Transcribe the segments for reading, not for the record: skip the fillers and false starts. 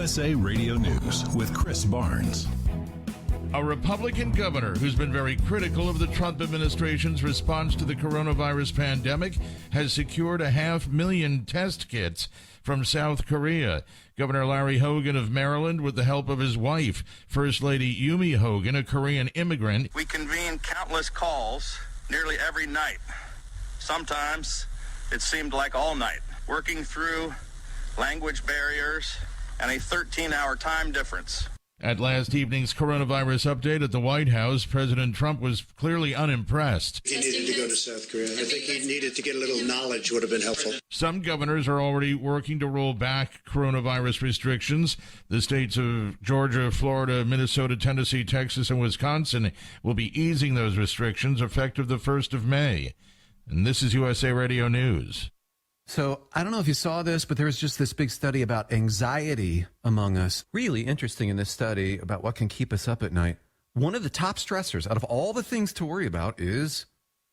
USA Radio News with Chris Barnes. A Republican governor who's been very critical of the Trump administration's response to the coronavirus pandemic has secured 500,000 test kits from South Korea. Governor Larry Hogan of Maryland, with the help of his wife, First Lady Yumi Hogan, a Korean immigrant. We convened countless calls nearly every night. Sometimes it seemed like all night, working through language barriers and a 13-hour time difference. At last evening's coronavirus update at the White House, President Trump was clearly unimpressed. He needed to go to South Korea. I think he needed to get a little knowledge would have been helpful. Some governors are already working to roll back coronavirus restrictions. The states of Georgia, Florida, Minnesota, Tennessee, Texas, and Wisconsin will be easing those restrictions effective the 1st of May. And this is USA Radio News. So I don't know if you saw this, but there's just this big study about anxiety among us. Really interesting in this study about what can keep us up at night. One of the top stressors out of all the things to worry about is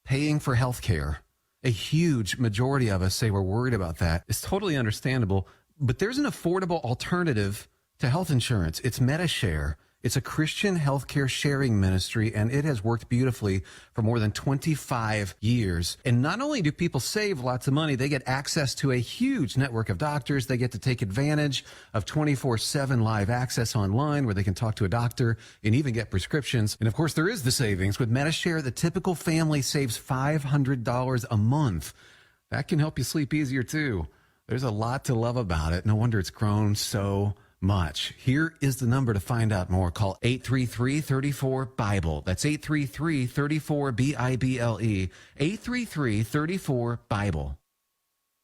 paying for health care. A huge majority of us say we're worried about that. It's totally understandable, but there's an affordable alternative to health insurance. It's MediShare. It's a Christian healthcare sharing ministry, and it has worked beautifully for more than 25 years. And not only do people save lots of money, they get access to a huge network of doctors. They get to take advantage of 24/7 live access online where they can talk to a doctor and even get prescriptions. And of course, there is the savings. With MediShare, the typical family saves $500 a month. That can help you sleep easier, too. There's a lot to love about it. No wonder it's grown so much. Here is the number to find out more. Call 833-34-BIBLE. That's 833-34-BIBLE. 833-34-BIBLE.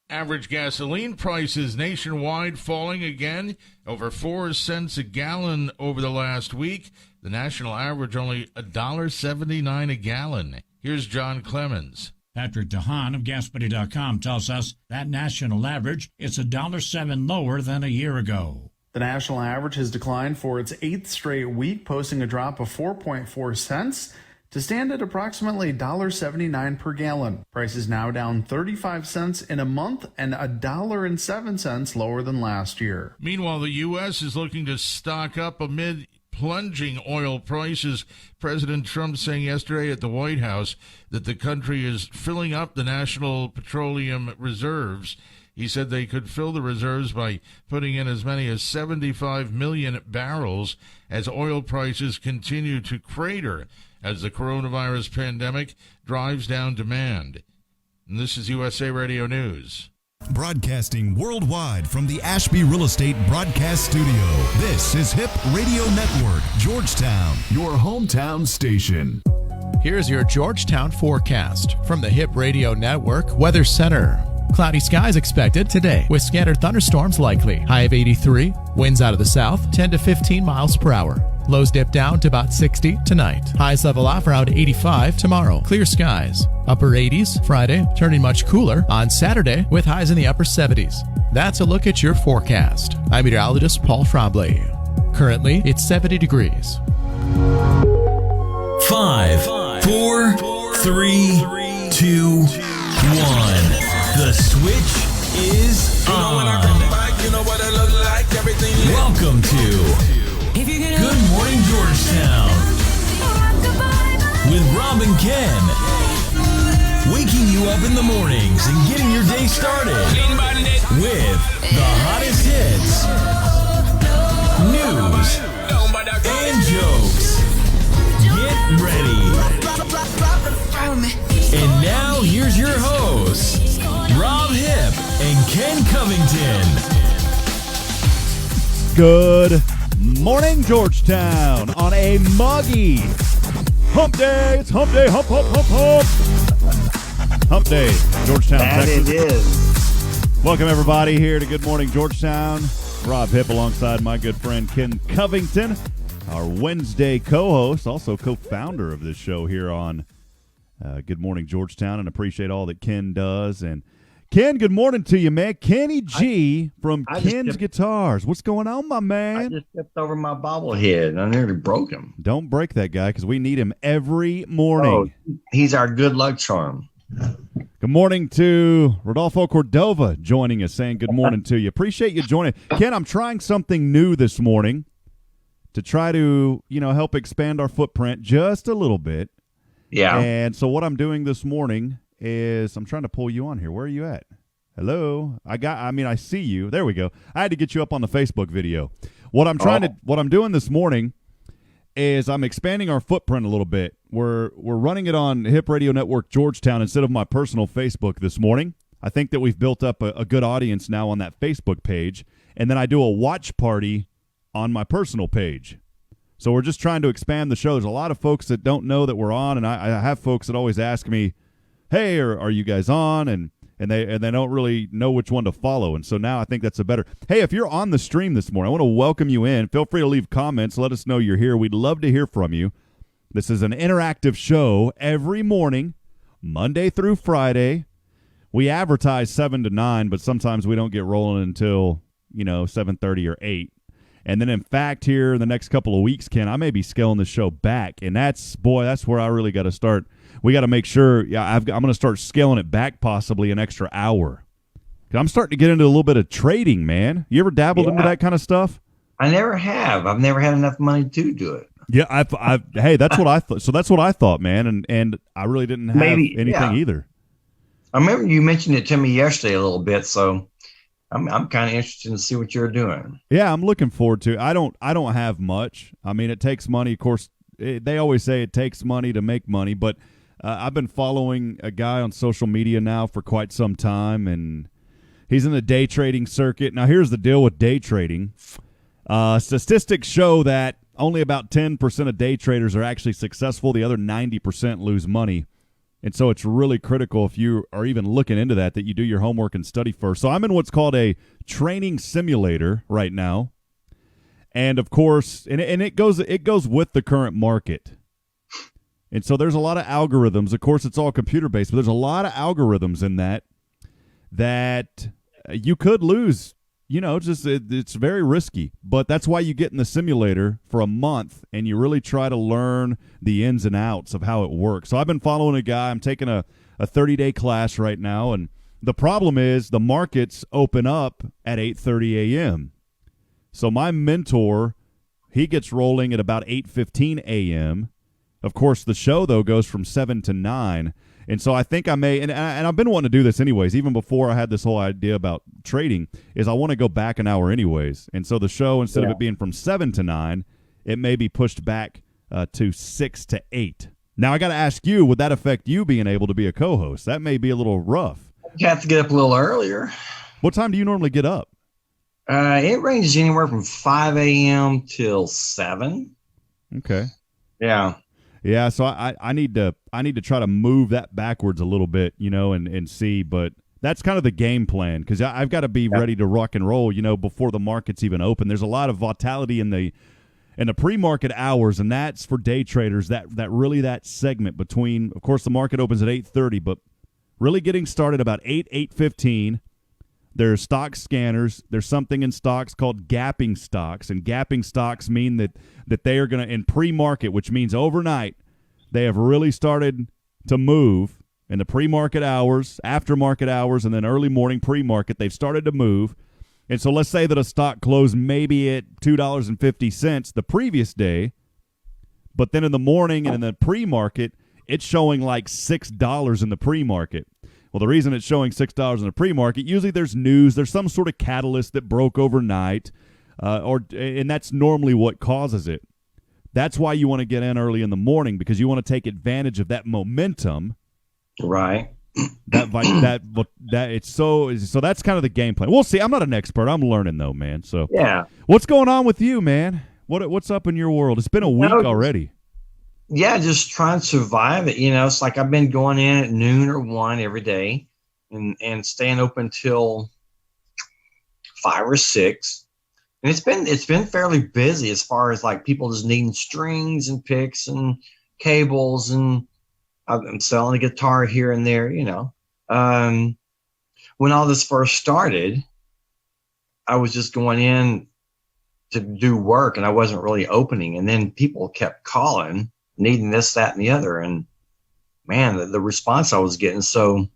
Average gasoline prices nationwide falling again, over 4 cents a gallon over the last week. The national average only $1.79 a gallon. Here's John Clemens. Patrick DeHaan of GasBuddy.com tells us that national average is $1.07 lower than a year ago. The national average has declined for its 8th straight week, posting a drop of 4.4 cents to stand at approximately $1.79 per gallon. Price is now down 35 cents in a month and $1.07 lower than last year. Meanwhile, the U.S. is looking to stock up amid plunging oil prices. President Trump saying yesterday at the White House that the country is filling up the national petroleum reserves. He said they could fill the reserves by putting in as many as 75 million barrels as oil prices continue to crater as the coronavirus pandemic drives down demand. And this is USA Radio News. Broadcasting worldwide from the Ashby Real Estate Broadcast Studio. This is HIP Radio Network, Georgetown, your hometown station. Here's your Georgetown forecast from the HIP Radio Network Weather Center. Cloudy skies expected today with scattered thunderstorms likely. High of 83, winds out of the south 10 to 15 miles per hour. Lows dip down to about 60 tonight. Highs level off around 85 tomorrow. Clear skies. Upper 80s Friday, turning much cooler on Saturday with highs in the upper 70s. That's a look at your forecast. I'm meteorologist Paul Frombley. Currently, it's 70 degrees. 5, 4, 3, 2, 1. The switch is on. Welcome to Good Morning Georgetown with Rob and Ken. Waking you up in the mornings and getting your day started with the hottest hits, news, and jokes. Get ready. And now here's your hosts, Rob Hip and Ken Covington. Good morning, Georgetown, on a muggy hump day. It's hump day, hump, hump, hump, hump. Hump day, Georgetown, that Texas. It is. Welcome, everybody, here to Good Morning Georgetown. Rob Hip alongside my good friend Ken Covington, our Wednesday co-host, also co-founder of this show here on Good Morning Georgetown, and appreciate all that Ken does. And Ken, good morning to you, man. Kenny G from Kenz Guitars. What's going on, my man? I just stepped over my bobblehead and I nearly broke him. Don't break that guy because we need him every morning. Oh, he's our good luck charm. Good morning to Rodolfo Cordova joining us, saying good morning to you. Appreciate you joining. Ken, I'm trying something new this morning to try to, help expand our footprint just a little bit. Yeah. And so what I'm doing this morning is I'm trying to pull you on here. Where are you at? Hello? I see you. There we go. I had to get you up on the Facebook video. What I'm doing this morning is I'm expanding our footprint a little bit. We're running it on Hip Radio Network Georgetown instead of my personal Facebook this morning. I think that we've built up a good audience now on that Facebook page. And then I do a watch party on my personal page. So we're just trying to expand the show. There's a lot of folks that don't know that we're on, and I have folks that always ask me, hey, are you guys on? And they don't really know which one to follow. And so now I think that's a better. Hey, if you're on the stream this morning, I want to welcome you in. Feel free to leave comments. Let us know you're here. We'd love to hear from you. This is an interactive show every morning, Monday through Friday. We advertise 7 to 9, but sometimes we don't get rolling until, 7:30 or 8. And then, in fact, here in the next couple of weeks, Ken, I may be scaling the show back. And that's where I really got to start. We got to make sure, I'm going to start scaling it back possibly an extra hour. I'm starting to get into a little bit of trading, man. You ever dabbled into that kind of stuff? I never have. I've never had enough money to do it. Yeah, hey, that's what I thought. So that's what I thought, man. And I really didn't have anything either. I remember you mentioned it to me yesterday a little bit, so I'm kind of interested to see what you're doing. Yeah, I'm looking forward to it. I don't have much. I mean, it takes money. Of course, they always say it takes money to make money, but I've been following a guy on social media now for quite some time, and he's in the day trading circuit. Now, here's the deal with day trading. Statistics show that only about 10% of day traders are actually successful. The other 90% lose money. And so it's really critical if you are even looking into that you do your homework and study first. So I'm in what's called a training simulator right now. And, of course, and it goes with the current market. And so there's a lot of algorithms. Of course, it's all computer-based, but there's a lot of algorithms in that you could lose. It's very risky. But that's why you get in the simulator for a month, and you really try to learn the ins and outs of how it works. So I've been following a guy. I'm taking a 30-day class right now, and the problem is the markets open up at 8:30 a.m. So my mentor, he gets rolling at about 8:15 a.m., Of course, the show, though, goes from 7 to 9. And so I think I may, and I've been wanting to do this anyways, even before I had this whole idea about trading, is I want to go back an hour anyways. And so the show, instead of it being from 7 to 9, it may be pushed back to 6 to 8. Now, I got to ask you, would that affect you being able to be a co-host? That may be a little rough. You have to get up a little earlier. What time do you normally get up? It ranges anywhere from 5 a.m. till 7. Okay. Yeah. Yeah, so I need to try to move that backwards a little bit, and see. But that's kind of the game plan, because I've got to be ready to rock and roll, before the market's even open. There's a lot of volatility in the pre-market hours, and that's for day traders. That segment between, of course, the market opens at 8:30, but really getting started about 8:15. There's stock scanners. There's something in stocks called gapping stocks, and gapping stocks mean that they are going to, in pre-market, which means overnight, they have really started to move in the pre-market hours, after-market hours, and then early morning pre-market. They've started to move. And so let's say that a stock closed maybe at $2.50 the previous day, but then in the morning and in the pre-market, it's showing like $6 in the pre-market. Well, the reason it's showing $6 in the pre-market, usually there's news, there's some sort of catalyst that broke overnight, and that's normally what causes it. That's why you want to get in early in the morning, because you want to take advantage of that momentum. Right. That it's so that's kind of the game plan. We'll see. I'm not an expert. I'm learning though, man. So yeah. What's going on with you, man? What's up in your world? It's been a week already. Yeah, just trying to survive it. It's like I've been going in at noon or 1 every day and staying open till 5 or 6. And it's been fairly busy as far as like people just needing strings and picks and cables, and I'm selling a guitar here and there, When all this first started, I was just going in to do work and I wasn't really opening. And then people kept calling, needing this, that, and the other. And man, the response I was getting. So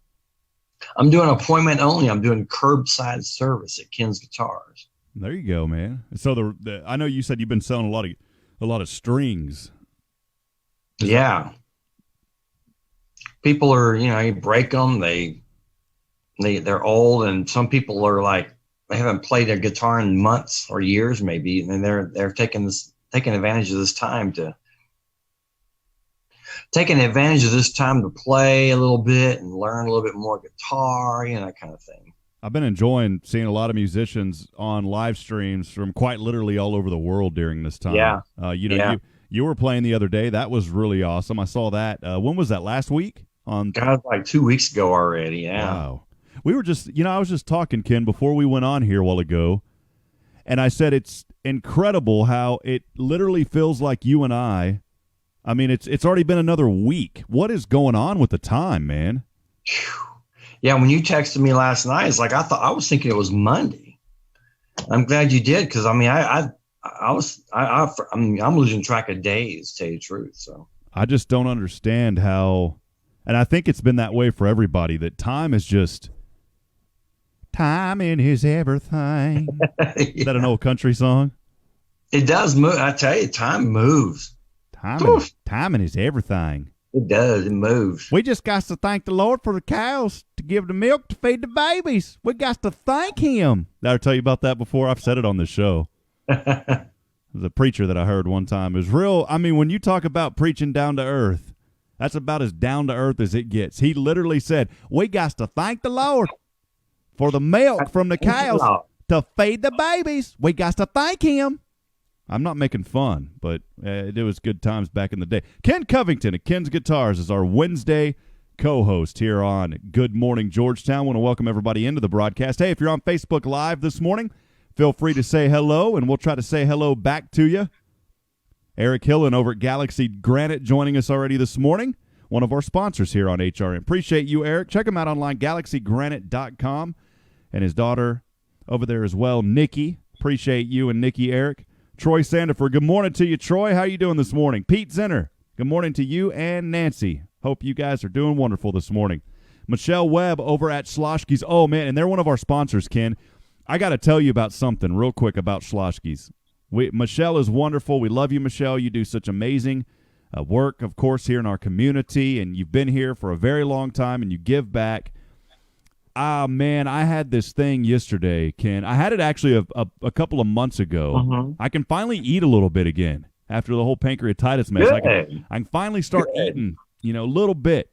I'm doing appointment only. I'm doing curbside service at Kenz Guitars. There you go, man. So I know you said you've been selling a lot of strings. Yeah. People are, you break them. They're old, and some people are like, they haven't played their guitar in months or years, maybe, and they're taking advantage of this time to play a little bit and learn a little bit more guitar, that kind of thing. I've been enjoying seeing a lot of musicians on live streams from quite literally all over the world during this time. Yeah. You were playing the other day. That was really awesome. I saw that. When was that? Last week? God, like 2 weeks ago already. Yeah. Wow. We were just, I was just talking, Ken, before we went on here a while ago, and I said it's incredible how it literally feels like you and I mean, it's already been another week. What is going on with the time, man? Yeah, when you texted me last night, it's like I was thinking it was Monday. I'm glad you did, because I'm losing track of days, to tell you the truth. So I just don't understand how, and I think it's been that way for everybody, that time is just. Timing is everything. Yeah. Is that an old country song? It does move. I tell you, time moves. Timing is everything. It does. It moves. We just got to thank the Lord for the cows to give the milk to feed the babies. We got to thank Him. Did I tell you about that before? I've said it on the show. There's a preacher that I heard one time. It was real. I mean, when you talk about preaching down to earth, that's about as down to earth as it gets. He literally said, we got to thank the Lord for the milk from the cows to feed the babies. We got to thank Him. I'm not making fun, but it was good times back in the day. Ken Covington of Kenz Guitars is our Wednesday co-host here on Good Morning Georgetown. I want to welcome everybody into the broadcast. Hey, if you're on Facebook Live this morning, feel free to say hello, and we'll try to say hello back to you. Eric Hillen over at Galaxy Granite joining us already this morning, one of our sponsors here on HRN. Appreciate you, Eric. Check him out online, galaxygranite.com. And his daughter over there as well, Nikki. Appreciate you and Nikki, Eric. Troy Sandiford, good morning to you, Troy. How you doing this morning? Pete Zinner, good morning to you and Nancy. Hope you guys are doing wonderful this morning. Michelle Webb over at Schlossky's. Oh, man, and they're one of our sponsors, Ken. I got to tell you about something real quick about Schlossky's. Michelle is wonderful. We love you, Michelle. You do such amazing work, of course, here in our community, and you've been here for a very long time, and you give back. Ah, man, I had this thing yesterday, Ken. I had it actually a couple of months ago. Mm-hmm. I can finally eat a little bit again after the whole pancreatitis mess. I can finally start eating, a little bit.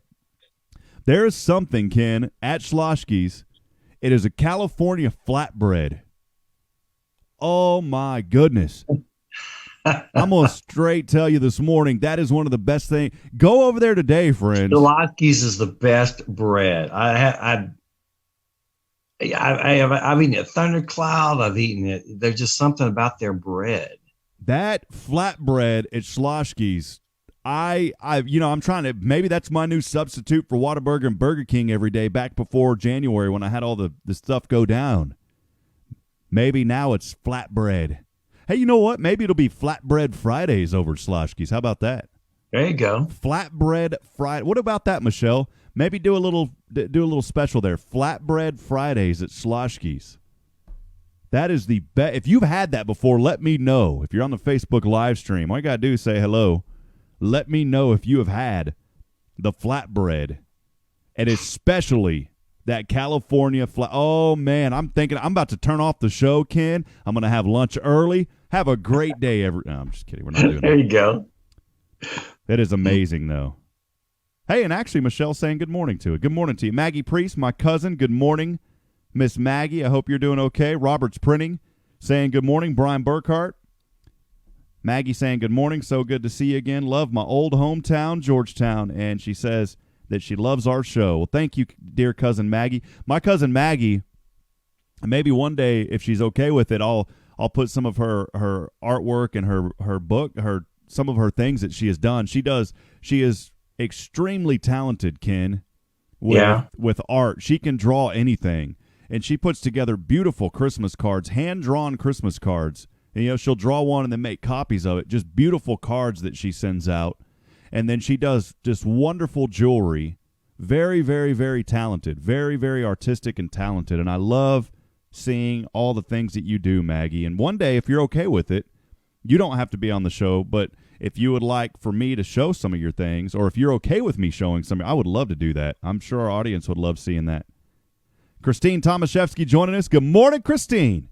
There is something, Ken, at Schlossky's. It is a California flatbread. Oh, my goodness. I'm going to straight tell you this morning, that is one of the best things. Go over there today, friends. Schlossky's is the best bread. I've eaten it. Thundercloud, I've eaten it. There's just something about their bread. That flatbread at Schlossky's, I'm trying to, maybe that's my new substitute for Whataburger and Burger King every day back before January when I had all the stuff go down. Maybe now it's flatbread. Hey, you know what? Maybe it'll be Flatbread Fridays over at Schlossky's. How about that? There you go. Flatbread Friday. What about that, Michelle? Maybe do a little special there. Flatbread Fridays at Schlossky's. That is the best. If you've had that before, let me know. If you're on the Facebook live stream, all you got to do is say hello. Let me know if you have had the flatbread, and especially that California flat. Oh, man, I'm thinking I'm about to turn off the show, Ken. I'm going to have lunch early. Have a great day. No, I'm just kidding. We're not doing that. There you go. That is amazing, though. Hey, and actually, Michelle's saying good morning to it. Good morning to you. Maggie Priest, my cousin, good morning. Miss Maggie, I hope you're doing okay. Robert's Printing saying good morning. Brian Burkhart. Maggie saying good morning. So good to see you again. Love my old hometown, Georgetown. And she says that she loves our show. Well, thank you, dear cousin Maggie. My cousin Maggie, maybe one day, if she's okay with it, I'll put some of her artwork and her book, some of her things that she has done. She is extremely talented, Ken, with art. She can draw anything, and she puts together beautiful Christmas cards, hand-drawn Christmas cards. And, she'll draw one and then make copies of it, just beautiful cards that she sends out. And then she does just wonderful jewelry, Very, very, very talented. Very, very artistic and talented. And I love seeing all the things that you do, Maggie. And one day, if you're okay with it, you don't have to be on the show, but if you would like for me to show some of your things, or if you're okay with me showing some, I would love to do that. I'm sure our audience would love seeing that. Christine Tomaszewski joining us. Good morning, Christine.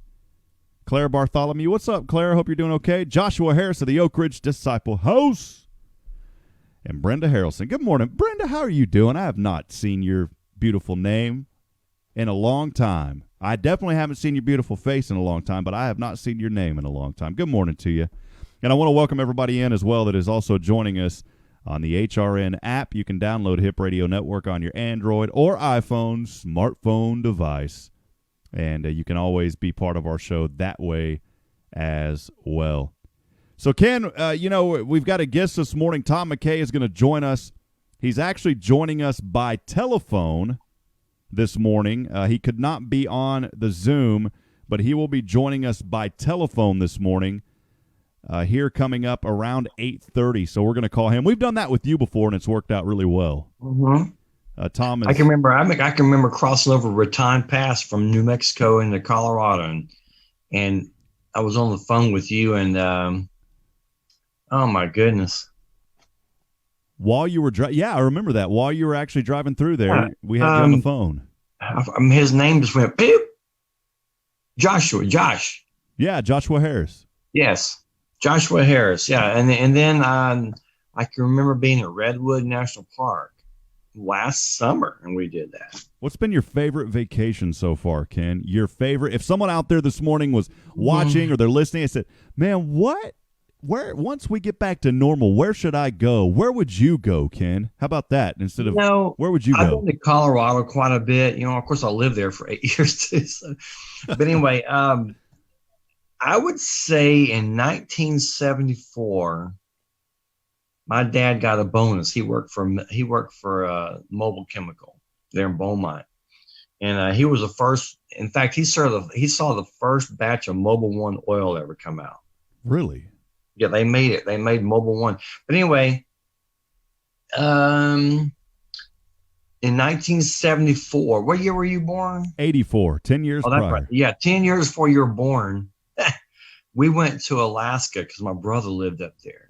Claire Bartholomew. What's up, Claire? Hope you're doing okay. Joshua Harris of the Oak Ridge Disciple House. And Brenda Harrelson. Good morning. Brenda, how are you doing? I have not seen your beautiful name in a long time. I definitely haven't seen your beautiful face in a long time, but I have not seen your name in a long time. Good morning to you. And I want to welcome everybody in as well that is also joining us on the HRN app. You can download Hip Radio Network on your Android or iPhone smartphone device. And you can always be part of our show that way as well. So, Ken, we've got a guest this morning. Tom MacKay is going to join us. He's actually joining us by telephone this morning. He could not be on the Zoom, but he will be joining us by telephone this morning here coming up around 8:30. So we're going to call him. We've done that with you before, and it's worked out really well. Mm-hmm. Tom, I can remember crossing over Raton Pass from New Mexico into Colorado, and I was on the phone with you, and oh my goodness. While you were I remember that. While you were actually driving through there, we had you on the phone. His name just went beep. Josh. Yeah, Joshua Harris. Yes, Joshua Harris. Yeah, and then I can remember being at Redwood National Park last summer, and we did that. What's been your favorite vacation so far, Ken? Your favorite? If someone out there this morning was watching or they're listening, I said, "Man, where once we get back to normal, where should I go? Where would you go, Ken? How about that? Instead of where would you go?" I've been to Colorado quite a bit. Of course, I lived there for 8 years too. So. But anyway, I would say in 1974, my dad got a bonus. He worked for Mobile Chemical there in Beaumont, and he was the first. In fact, he saw the first batch of Mobil 1 oil ever come out. Really? Yeah, they made it. They made Mobil 1. But anyway, in 1974, what year were you born? 84, 10 years prior. That's right. Yeah, 10 years before you were born, we went to Alaska because my brother lived up there.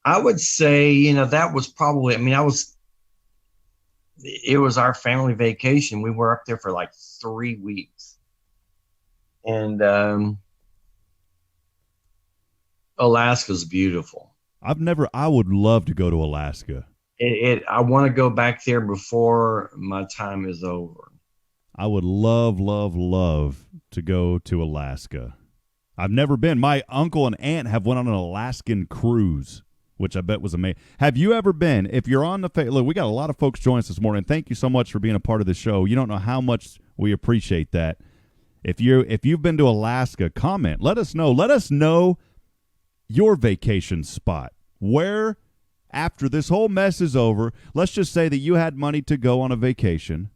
I would say, that was probably, it was our family vacation. We were up there for like 3 weeks. And Alaska's beautiful. I would love to go to Alaska. I want to go back there before my time is over. I would love, love, love to go to Alaska. I've never been. My uncle and aunt have went on an Alaskan cruise, which I bet was amazing. Have you ever been? If you're on the look, we got a lot of folks join us this morning. Thank you so much for being a part of the show. You don't know how much we appreciate that. If you've been to Alaska, comment. Let us know. Let us know your vacation spot. Where, after this whole mess is over, let's just say that you had money to go on a vacation.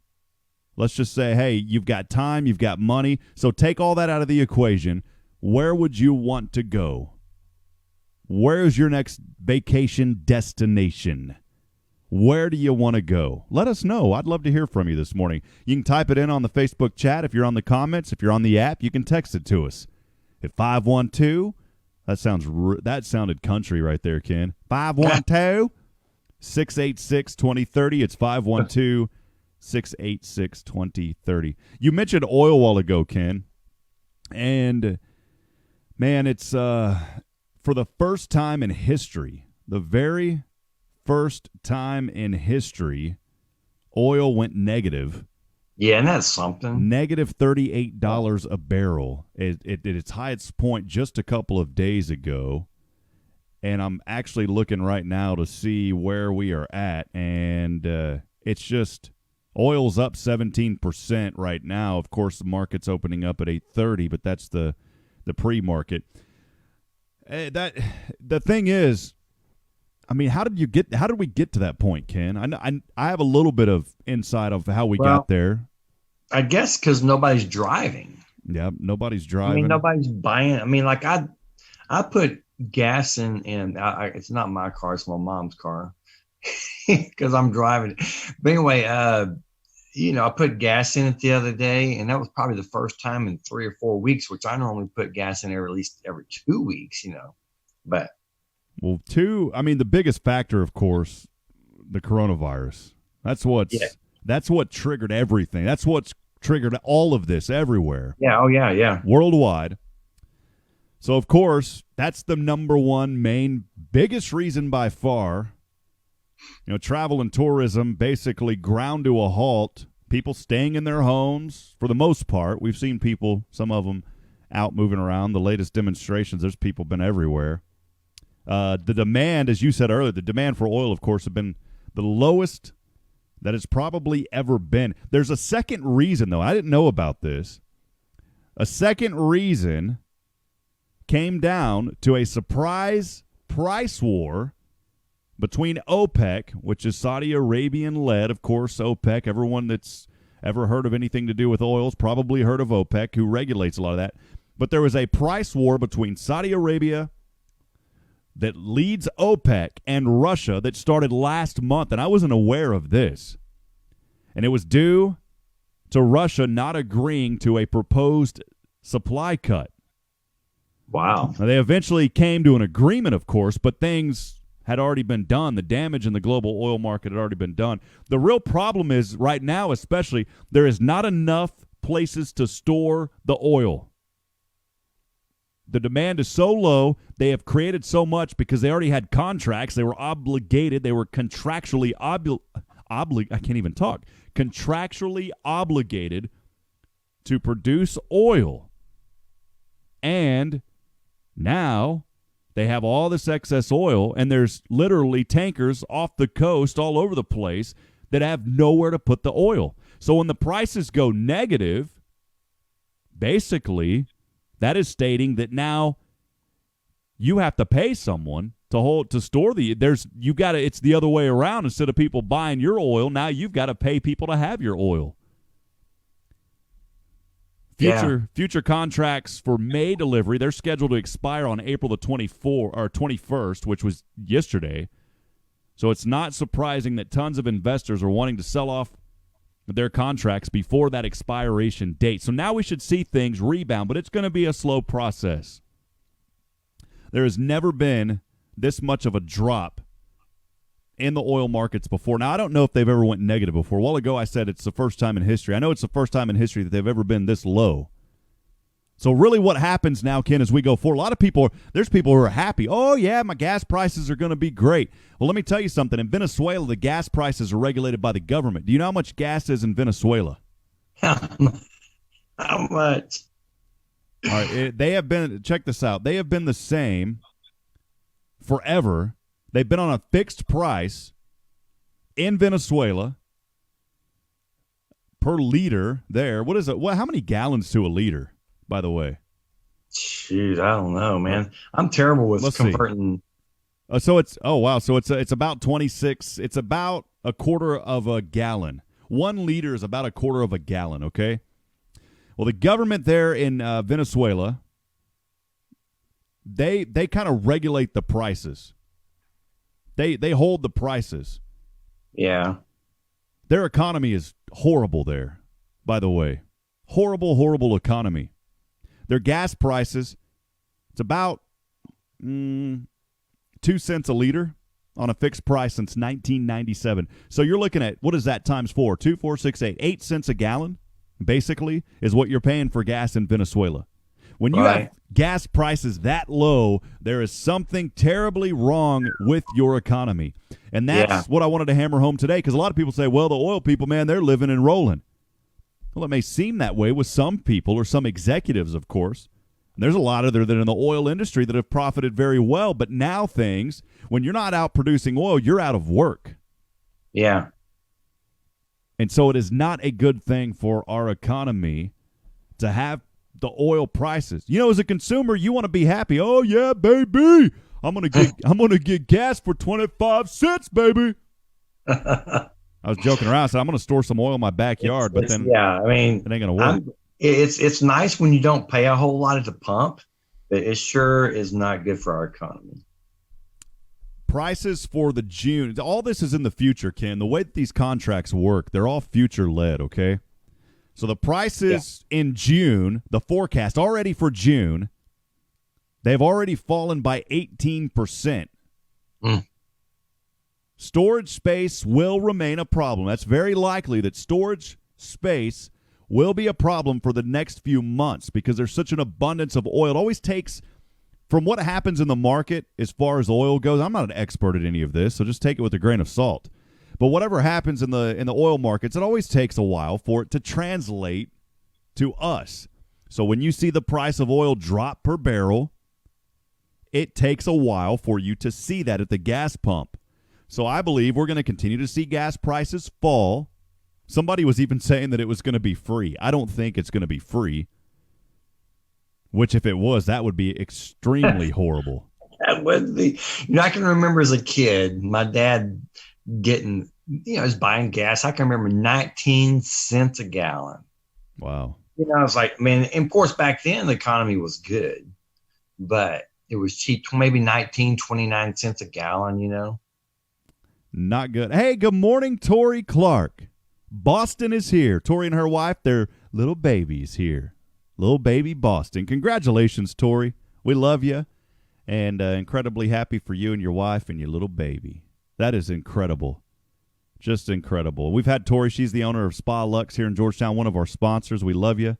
Let's just say, hey, you've got time, you've got money. So take all that out of the equation. Where would you want to go? Where is your next vacation destination? Where do you want to go? Let us know. I'd love to hear from you this morning. You can type it in on the Facebook chat. If you're on the comments, if you're on the app, you can text it to us at 512. That sounded country right there, Ken. 512-686-2030. It's 512-686-2030. You mentioned oil a while ago, Ken. And, man, it's for the first time in history, the very first time in history, oil went negative. Yeah, and that's something. Negative $38 a barrel at its highest point just a couple of days ago. And I'm actually looking right now to see where we are at. And it's just oil's up 17% right now. Of course, the market's opening up at 8:30, but that's the pre-market. The thing is, how did we get to that point, Ken? I have a little bit of insight of how we got there. I guess because nobody's driving. Yeah, nobody's driving. Nobody's buying. I put gas in. It's not my car; it's my mom's car. because I'm driving. But anyway, I put gas in it the other day, and that was probably the first time in 3 or 4 weeks, which I normally put gas in there at least every 2 weeks, But the biggest factor, of course, the coronavirus. That's what triggered everything. That's what's triggered all of this everywhere. Yeah, yeah. Worldwide. So, of course, that's the number one biggest reason by far. Travel and tourism basically ground to a halt. People staying in their homes for the most part. We've seen people, some of them, out moving around. The latest demonstrations, there's people been everywhere. The demand, as you said earlier, the demand for oil, of course, have been the lowest that it's probably ever been. There's a second reason, though. I didn't know about this. A second reason came down to a surprise price war between OPEC, which is Saudi Arabian-led, of course, OPEC. Everyone that's ever heard of anything to do with oil's probably heard of OPEC, who regulates a lot of that. But there was a price war between Saudi Arabia that leads OPEC and Russia that started last month, and I wasn't aware of this. And it was due to Russia not agreeing to a proposed supply cut. Wow. Now, they eventually came to an agreement, of course, but things had already been done. The damage in the global oil market had already been done. The real problem is, right now especially, there is not enough places to store the oil. The demand is so low, they have created so much because they already had contracts. They were obligated. They were contractually contractually obligated to produce oil. And now they have all this excess oil, and there's literally tankers off the coast all over the place that have nowhere to put the oil. So when the prices go negative, basically, that is stating that now you have to pay someone to store it's the other way around. Instead of people buying your oil, now you've got to pay people to have your oil. Future contracts for May delivery, they're scheduled to expire on April the 21st, which was yesterday. So it's not surprising that tons of investors are wanting to sell off their contracts before that expiration date. So now we should see things rebound, but it's going to be a slow process. There has never been this much of a drop in the oil markets before. Now, I don't know if they've ever went negative before. A while ago, I said it's the first time in history. I know it's the first time in history that they've ever been this low. So really what happens now, Ken, as we go forward, there's people who are happy. Oh, yeah, my gas prices are going to be great. Well, let me tell you something. In Venezuela, the gas prices are regulated by the government. Do you know how much gas is in Venezuela? How much? All right, check this out. They have been the same forever. They've been on a fixed price in Venezuela per liter there. What is it? How many gallons to a liter, by the way? Shoot, I don't know, man. I'm terrible with converting. So it's about 26. It's about a quarter of a gallon. 1 liter is about a quarter of a gallon, okay? Well, the government there in Venezuela, they kind of regulate the prices. They hold the prices. Yeah. Their economy is horrible there, by the way. Horrible, horrible economy. Their gas prices, it's about 2 cents a liter on a fixed price since 1997. So you're looking at, what is that times 4? 2, 4, 6, 8. 8 cents a gallon, basically, is what you're paying for gas in Venezuela. When you have gas prices that low, there is something terribly wrong with your economy. And that's what I wanted to hammer home today, because a lot of people say, well, the oil people, man, they're living and rolling. Well, it may seem that way with some people or some executives, of course. And there's a lot of there that are in the oil industry that have profited very well. But now when you're not out producing oil, you're out of work. Yeah. And so it is not a good thing for our economy to have the oil prices. As a consumer, you want to be happy. Oh yeah, baby, I'm gonna get gas for 25 cents, baby. I was joking around. I said I'm gonna store some oil in my backyard, but then it ain't gonna work. It's nice when you don't pay a whole lot at the pump, but it sure is not good for our economy. prices for the June, all this is in the future, Ken. The way that these contracts work, they're all future-led, okay? So the prices in June, the forecast already for June, they've already fallen by 18%. Storage space will remain a problem. That's very likely that storage space will be a problem for the next few months because there's such an abundance of oil. It always takes, from what happens in the market as far as oil goes, I'm not an expert at any of this, so just take it with a grain of salt. But whatever happens in the oil markets, it always takes a while for it to translate to us. So when you see the price of oil drop per barrel, it takes a while for you to see that at the gas pump. So I believe we're going to continue to see gas prices fall. Somebody was even saying that it was going to be free. I don't think it's going to be free, which if it was, that would be extremely horrible. That would be. I can remember as a kid, my dad getting, was buying gas. I can remember 19 cents a gallon. Wow. I was like, man, and of course, back then the economy was good, but it was cheap, maybe 19, 29 cents a gallon, Not good. Hey, good morning, Tori Clark. Boston is here. Tori and her wife, their little baby's here. Little baby Boston. Congratulations, Tori. We love you and incredibly happy for you and your wife and your little baby. That is incredible. Just incredible. We've had Tori. She's the owner of Spa Lux here in Georgetown, one of our sponsors. We love you.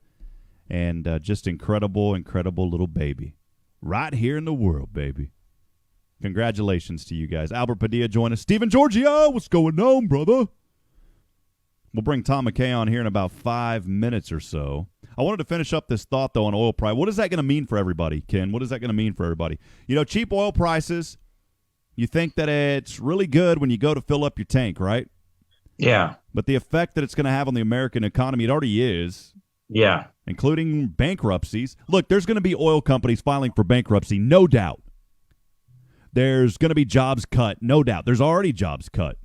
And just incredible, incredible little baby. Right here in the world, baby. Congratulations to you guys. Albert Padilla join us. Stephen Giorgio, what's going on, brother? We'll bring Tom MacKay on here in about 5 minutes or so. I wanted to finish up this thought, though, on oil price. What is that going to mean for everybody, Ken? What is that going to mean for everybody? Cheap oil prices, you think that it's really good when you go to fill up your tank, right? Yeah. But the effect that it's going to have on the American economy, it already is. Yeah. Including bankruptcies. Look, there's going to be oil companies filing for bankruptcy, no doubt. There's going to be jobs cut, no doubt. There's already jobs cut.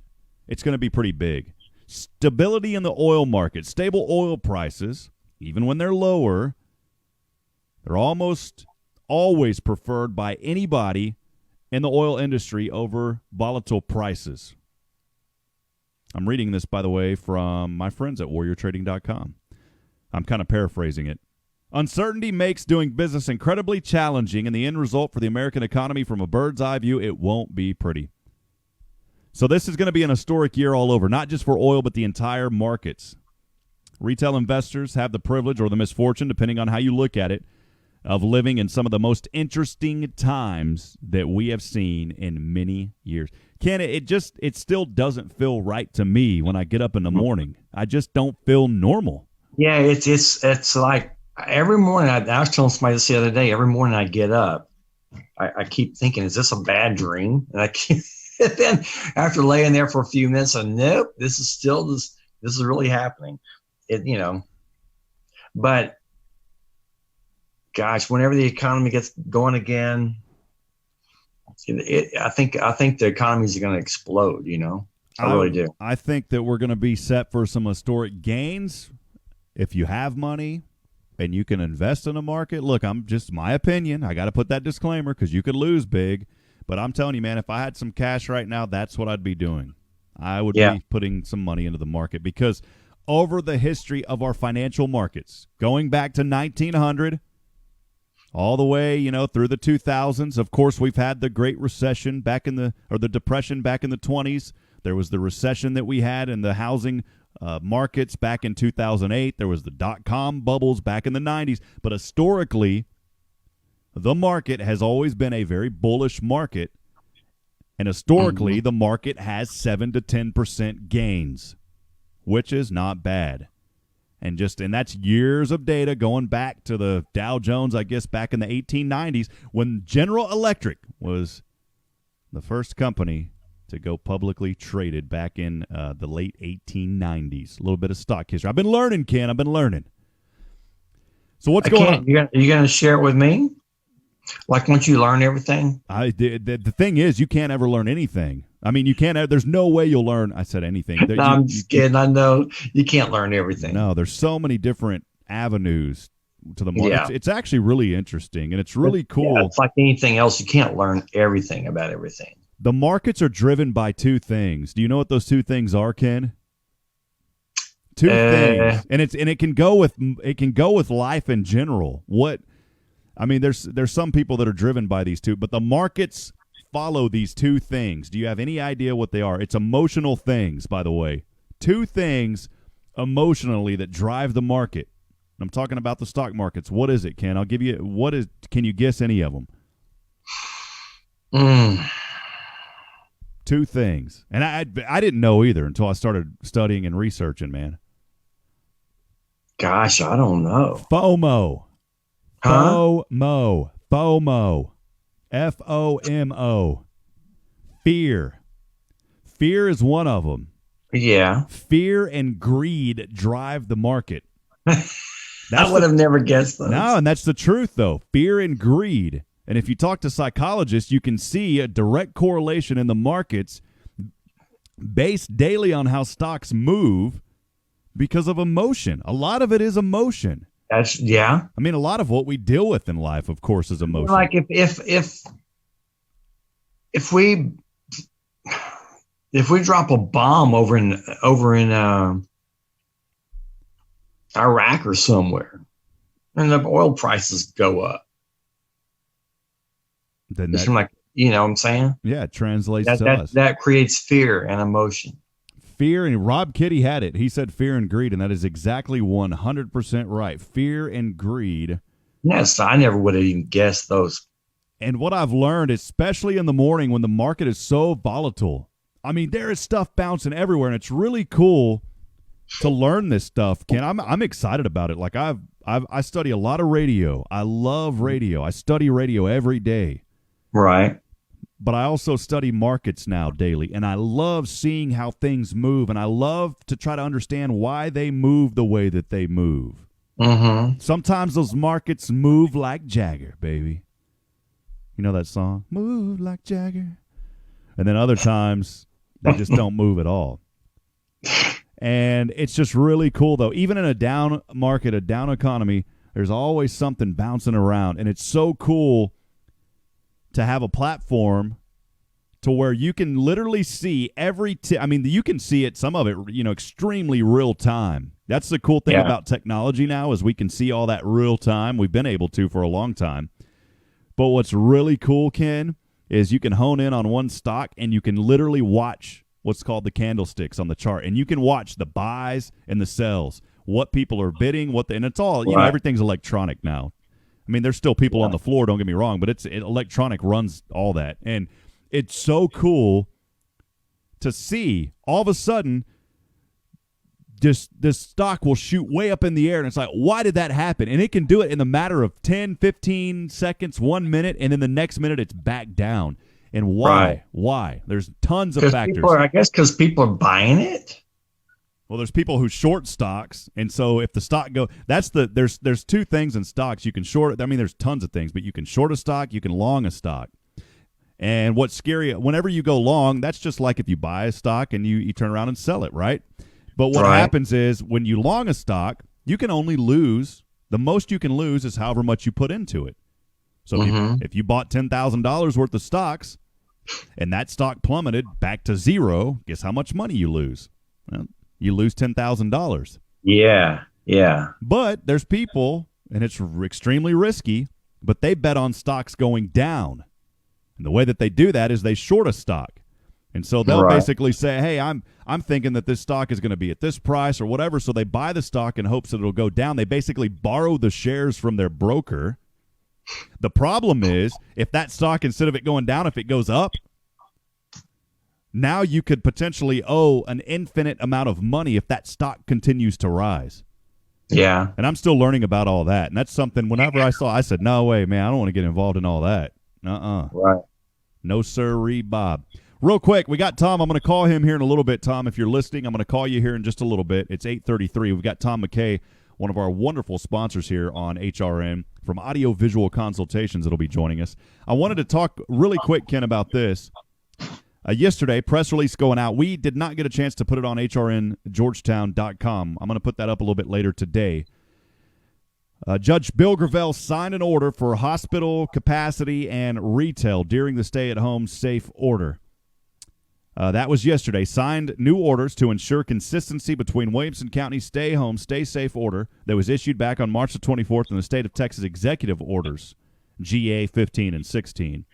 It's going to be pretty big. Stability in the oil market, stable oil prices, even when they're lower, they're almost always preferred by anybody in the oil industry over volatile prices. I'm reading this, by the way, from my friends at warriortrading.com. I'm kind of paraphrasing it. Uncertainty makes doing business incredibly challenging, and the end result for the American economy from a bird's eye view, it won't be pretty. So this is going to be an historic year all over, not just for oil, but the entire markets. Retail investors have the privilege or the misfortune, depending on how you look at it, of living in some of the most interesting times that we have seen in many years. Ken, it still doesn't feel right to me when I get up in the morning. I just don't feel normal. Yeah, it's like every morning. I was telling somebody this the other day. Every morning I get up, I keep thinking, is this a bad dream? And I keep. And then after laying there for a few minutes, nope, this is really happening. But gosh, whenever the economy gets going again, I think the economies are going to explode. I really do. I think that we're going to be set for some historic gains if you have money and you can invest in a market. Look, I'm just my opinion. I got to put that disclaimer because you could lose big. But I'm telling you, man, if I had some cash right now, that's what I'd be doing. I would be putting some money into the market because over the history of our financial markets, going back to 1900, all the way, through the 2000s. Of course, we've had the Great Recession the Depression back in the 20s. There was the recession that we had in the housing markets back in 2008. There was the dot-com bubbles back in the 90s. But historically, the market has always been a very bullish market, and historically, the market has 7 to 10% gains, which is not bad. And that's years of data going back to the Dow Jones, I guess, back in the 1890s when General Electric was the first company to go publicly traded back in the late 1890s. A little bit of stock history. I've been learning, Ken. I've been learning. So what's going on? You're going to share it with me? Like once you learn everything? The thing is, you can't ever learn anything. I mean, you can't. There's no way you'll learn. I said anything. No, I'm just kidding. I know you can't learn everything. No, there's so many different avenues to the market. Yeah. It's actually really interesting, and it's really cool. Yeah, it's like anything else. You can't learn everything about everything. The markets are driven by two things. Do you know what those two things are, Ken? Two things, and it can go with life in general. There's some people that are driven by these two, but the markets follow these two things. Do you have any idea what they are? It's emotional things, by the way. Two things emotionally that drive the market. I'm talking about the stock markets. What is it, Ken? I'll give you can you guess any of them? Two things. And I didn't know either until I started studying and researching, man. Gosh, I don't know. FOMO. Huh? FOMO. FOMO. Fear. Fear is one of them. Yeah. Fear and greed drive the market. I would have never guessed those. No, and that's the truth, though. Fear and greed. And if you talk to psychologists, you can see a direct correlation in the markets based daily on how stocks move because of emotion. A lot of it is emotion. A lot of what we deal with in life, of course, is emotion. Like if we drop a bomb over in Iraq or somewhere, and the oil prices go up, then it's like, you know what I'm saying? Yeah, it translates to us. That creates fear and emotion. Fear, and Rob Kitty had it. He said fear and greed, and that is exactly 100% right. Fear and greed. Yes, I never would have even guessed those. And what I've learned, especially in the morning when the market is so volatile, there is stuff bouncing everywhere, and it's really cool to learn this stuff, Ken. I'm excited about it. Like I study a lot of radio. I love radio. I study radio every day. Right. But I also study markets now daily, and I love seeing how things move, and I love to try to understand why they move the way that they move. Mm-hmm. Sometimes those markets move like Jagger, baby. You know that song? Move like Jagger. And then other times, they just don't move at all. And it's just really cool, though. Even in a down market, a down economy, there's always something bouncing around, and it's so cool to have a platform to where you can literally see you can see it, some of it, extremely real time. That's the cool thing about technology now, is we can see all that real time. We've been able to for a long time. But what's really cool, Ken, is you can hone in on one stock and you can literally watch what's called the candlesticks on the chart. And you can watch the buys and the sells, what people are bidding, and it's all, everything's electronic now. There's still people on the floor, don't get me wrong, but electronic runs all that. And it's so cool to see all of a sudden this stock will shoot way up in the air, and it's like, why did that happen? And it can do it in the matter of 10, 15 seconds, 1 minute, and then the next minute it's back down. And why? Right. Why? There's tons of factors. Because people are buying it. Well, there's people who short stocks, and so if the stock there's two things in stocks. You can short, there's tons of things, but you can short a stock, you can long a stock. And what's scary, whenever you go long, that's just like if you buy a stock and you turn around and sell it, right? But what happens is when you long a stock, you can only lose, the most you can lose is however much you put into it. So if you bought $10,000 worth of stocks and that stock plummeted back to zero, guess how much money you lose? Well, you lose $10,000. Yeah. But there's people, and it's extremely risky, but they bet on stocks going down. And the way that they do that is they short a stock. And so they'll basically say, hey, I'm thinking that this stock is going to be at this price or whatever, so they buy the stock in hopes that it'll go down. They basically borrow the shares from their broker. The problem is, if that stock, instead of it going down, if it goes up, now you could potentially owe an infinite amount of money if that stock continues to rise. Yeah. And I'm still learning about all that. And that's something, whenever I said, no way, man, I don't want to get involved in all that. Right. No sirree, Bob. Real quick, we got Tom. I'm going to call him here in a little bit. Tom, if you're listening, I'm going to call you here in just a little bit. It's 8:33. We've got Tom MacKay, one of our wonderful sponsors here on HRN from Audio-Visual Consultations, that'll be joining us. I wanted to talk really quick, Ken, about this. Yesterday, press release going out. We did not get a chance to put it on hrngeorgetown.com. I'm going to put that up a little bit later today. Judge Bill Gravel signed an order for hospital capacity and retail during the stay-at-home safe order. That was yesterday. Signed new orders to ensure consistency between Williamson County's Stay Home, Stay Safe order that was issued back on March the 24th and the state of Texas executive orders, GA 15 and 16.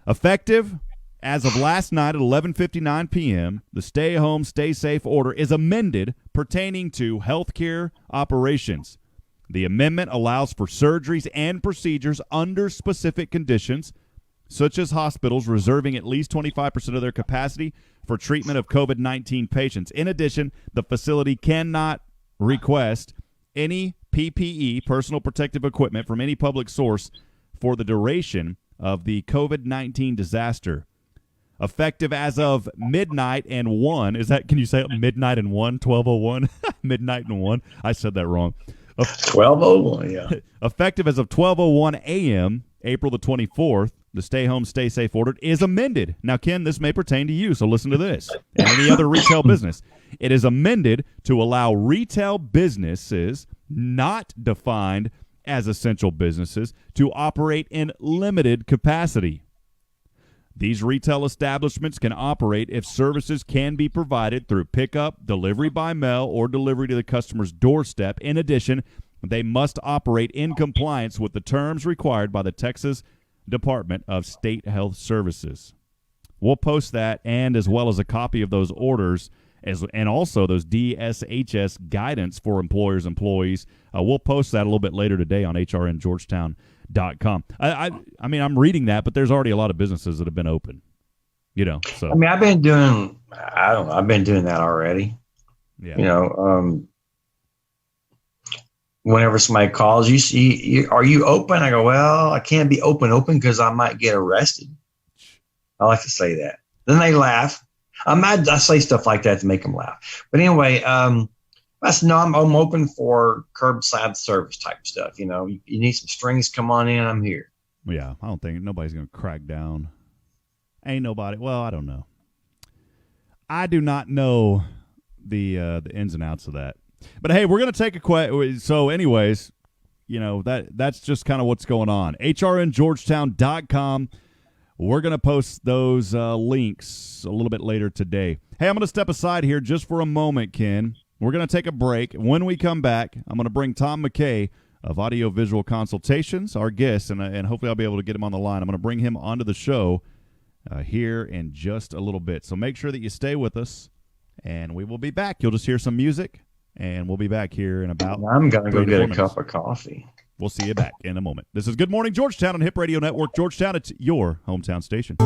Effective as of last night at 11:59 p.m., the Stay Home, Stay Safe order is amended pertaining to healthcare operations. The amendment allows for surgeries and procedures under specific conditions, such as hospitals reserving at least 25% of their capacity for treatment of COVID-19 patients. In addition, the facility cannot request any PPE, personal protective equipment, from any public source for the duration of the COVID-19 disaster. Effective as of midnight and 1. Is that, can you say it? Midnight and 1? 12:01? Midnight and 1? I said that wrong. 12:01, yeah. Effective as of 12:01 a.m., April the 24th, the Stay Home, Stay Safe order is amended. Now, Ken, this may pertain to you, so listen to this. And any other retail business. It is amended to allow retail businesses not defined as essential businesses to operate in limited capacity. These retail establishments can operate if services can be provided through pickup, delivery by mail, or delivery to the customer's doorstep. In addition, they must operate in compliance with the terms required by the Texas Department of State Health Services. We'll post that, and as well as a copy of those orders, and also those DSHS guidance for employers, employees. We'll post that a little bit later today on hrngeorgetown.com. I mean, I'm reading that, but there's already a lot of businesses that have been open. You know, so I mean, I've been doing that already. Yeah. You know, whenever somebody calls, are you open? I go, well, I can't be open because I might get arrested. I like to say that. Then they laugh. I say stuff like that to make them laugh. But anyway, I'm open for curbside service type stuff. You know, you need some strings, come on in, I'm here. Yeah, I don't think nobody's going to crack down. Ain't nobody. Well, I don't know. I do not know the ins and outs of that. But hey, we're going to take a question. So anyways, you know, that's just kind of what's going on. hrngeorgetown.com. We're going to post those links a little bit later today. Hey, I'm going to step aside here just for a moment, Ken. We're going to take a break. When we come back, I'm going to bring Tom MacKay of Audio-Visual Consultations, our guest, and hopefully I'll be able to get him on the line. I'm going to bring him onto the show here in just a little bit. So make sure that you stay with us, and we will be back. You'll just hear some music, and we'll be back here in about I'm going to go get a minutes. cup of coffee. We'll see you back in a moment. This is Good Morning Georgetown on Hip Radio Network. Georgetown, it's your hometown station.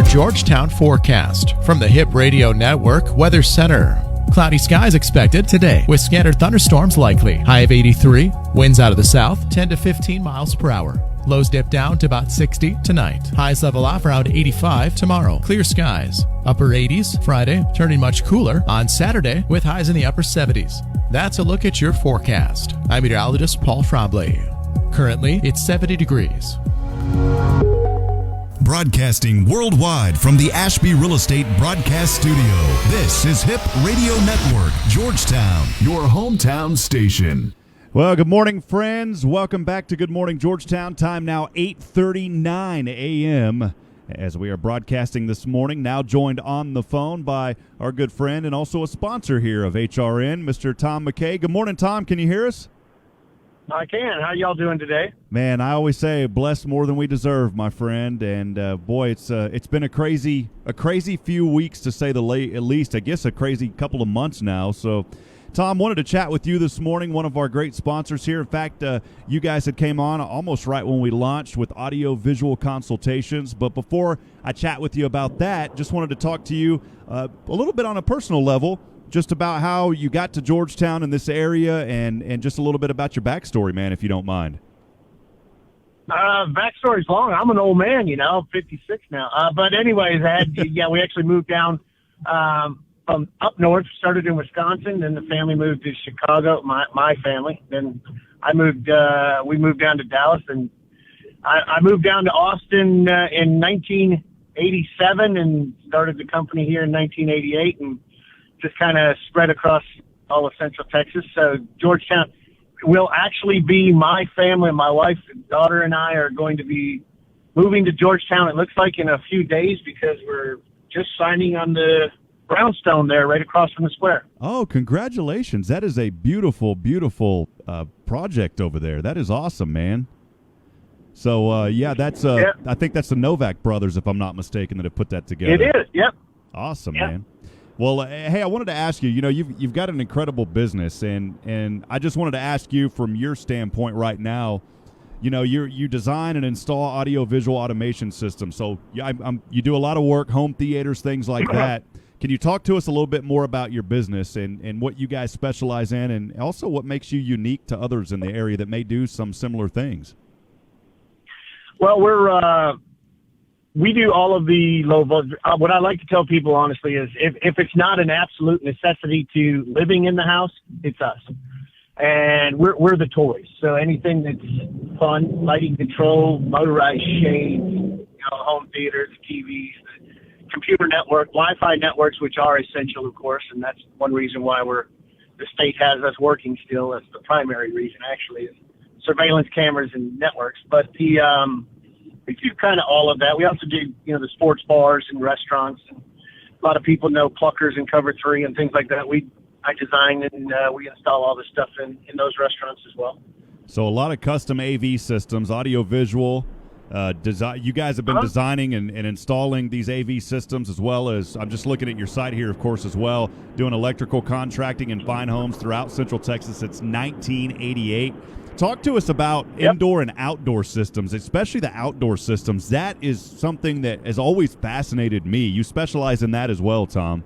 Georgetown forecast from the Hip Radio Network Weather Center. Cloudy skies expected today with scattered thunderstorms likely. High of 83, winds out of the south 10 to 15 miles per hour. Lows dip down to about 60 tonight. Highs level off around 85 tomorrow. Clear skies. Upper 80s Friday, turning much cooler on Saturday with highs in the upper 70s. That's a look at your forecast. I'm meteorologist Paul Trombley. Currently, it's 70 degrees. broadcasting worldwide from the Ashby Real Estate Broadcast Studio. This is HIP Radio Network, Georgetown, your hometown station. Well, good morning, friends. Welcome back to Good Morning Georgetown. Time now 8:39 a.m. as we are broadcasting this morning. Now joined on the phone by our good friend and also a sponsor here of HRN, Mr. Tom MacKay. Good morning, Tom. Can you hear us? I can. How y'all doing today? Man, I always say blessed more than we deserve, my friend. And boy, it's been a crazy few weeks to say the least. I guess a crazy couple of months now. So, Tom, wanted to chat with you this morning, one of our great sponsors here. In fact, you guys had came on almost right when we launched with Audio-Visual Consultations. But before I chat with you about that, just wanted to talk to you a little bit on a personal level, just about how you got to Georgetown in this area and just a little bit about your backstory, man, if you don't mind. Backstory's long. I'm an old man, 56 now. But anyways, we actually moved down from up north, started in Wisconsin, then the family moved to Chicago, my family. Then we moved down to Dallas, and I moved down to Austin in 1987 and started the company here in 1988 and just kind of spread across all of Central Texas. So Georgetown will actually be my family. My wife and daughter and I are going to be moving to Georgetown, it looks like, in a few days because we're just signing on the brownstone there right across from the square. Oh, congratulations. That is a beautiful, beautiful project over there. That is awesome, man. So, that's I think that's the Novak brothers, if I'm not mistaken, that have put that together. It is, yep. Awesome, man. Well, hey, I wanted to ask you, you've got an incredible business, and I just wanted to ask you from your standpoint right now, you design and install audio-visual automation systems. So you do a lot of work, home theaters, things like that. Can you talk to us a little bit more about your business and what you guys specialize in, and also what makes you unique to others in the area that may do some similar things? Well, we do all of the low voltage. What I like to tell people, honestly, is if it's not an absolute necessity to living in the house, it's us. And we're the toys. So anything that's fun, lighting control, motorized shades, home theaters, TVs, computer network, Wi-Fi networks, which are essential, of course, and that's one reason why the state has us working still. That's the primary reason, actually, is surveillance cameras and networks. But we do kind of all of that. We also do, the sports bars and restaurants. And a lot of people know Pluckers and Cover 3 and things like that. I design and we install all this stuff in those restaurants as well. So a lot of custom AV systems, audio-visual. You guys have been designing and installing these AV systems, as well as, I'm just looking at your site here, of course, as well, doing electrical contracting in fine homes throughout Central Texas since 1988. Talk to us about indoor and outdoor systems, especially the outdoor systems. That is something that has always fascinated me. You specialize in that as well, Tom.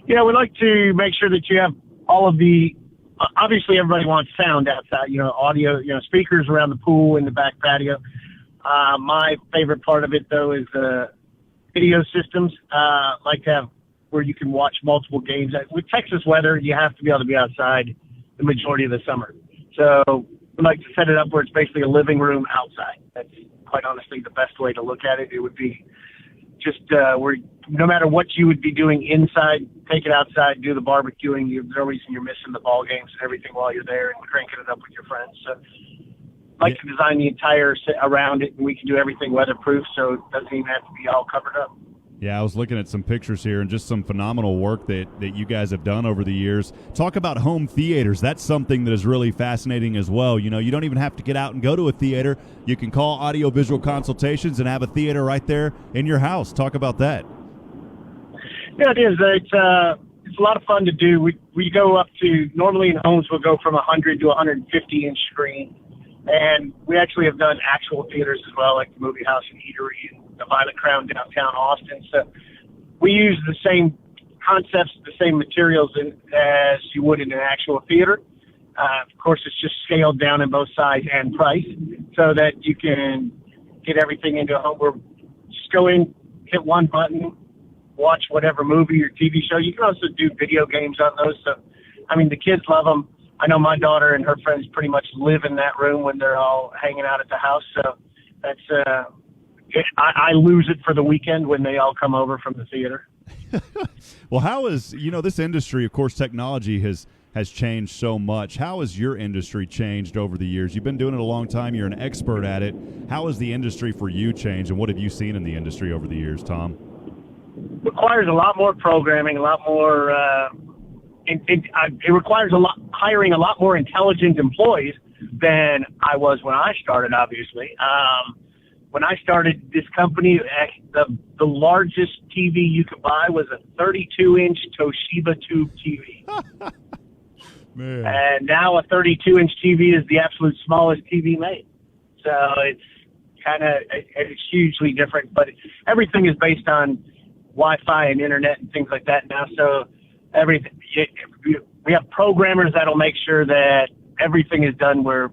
Yeah, we like to make sure that you have all of the, obviously everybody wants sound outside, audio, speakers around the pool in the back patio. My favorite part of it, though, is the video systems. Like to have where you can watch multiple games. With Texas weather, you have to be able to be outside the majority of the summer. So we like to set it up where it's basically a living room outside. That's quite honestly the best way to look at it. It would be just where no matter what you would be doing inside, take it outside, do the barbecuing. There's no reason you're missing the ball games and everything while you're there and cranking it up with your friends. So I like to design the entire set around it, and we can do everything weatherproof, so it doesn't even have to be all covered up. Yeah, I was looking at some pictures here and just some phenomenal work that you guys have done over the years. Talk about home theaters. That's something that is really fascinating as well. You don't even have to get out and go to a theater. You can call Audio-Visual Consultations and have a theater right there in your house. Talk about that. Yeah, it is. It's a lot of fun to do. We go up to, normally in homes, we'll go from 100 to 150-inch screen. And we actually have done actual theaters as well, like the Movie House and Eatery and the Violet Crown downtown Austin. So we use the same concepts, the same materials as you would in an actual theater. Of course, it's just scaled down in both size and price so that you can get everything into a home where just go in, hit one button, watch whatever movie or TV show. You can also do video games on those. So, the kids love them. I know my daughter and her friends pretty much live in that room when they're all hanging out at the house. So that's I lose it for the weekend when they all come over from the theater. Well, how is, this industry, of course, technology has changed so much. How has your industry changed over the years? You've been doing it a long time. You're an expert at it. How has the industry for you changed, and what have you seen in the industry over the years, Tom? Requires a lot more programming, a lot more. It requires hiring a lot more intelligent employees than I was when I started. Obviously, when I started this company, the largest TV you could buy was a 32-inch Toshiba tube TV. Man. And now a 32-inch TV is the absolute smallest TV made. So it's it's hugely different. But everything is based on Wi-Fi and internet and things like that now. So we have programmers that'll make sure that everything is done where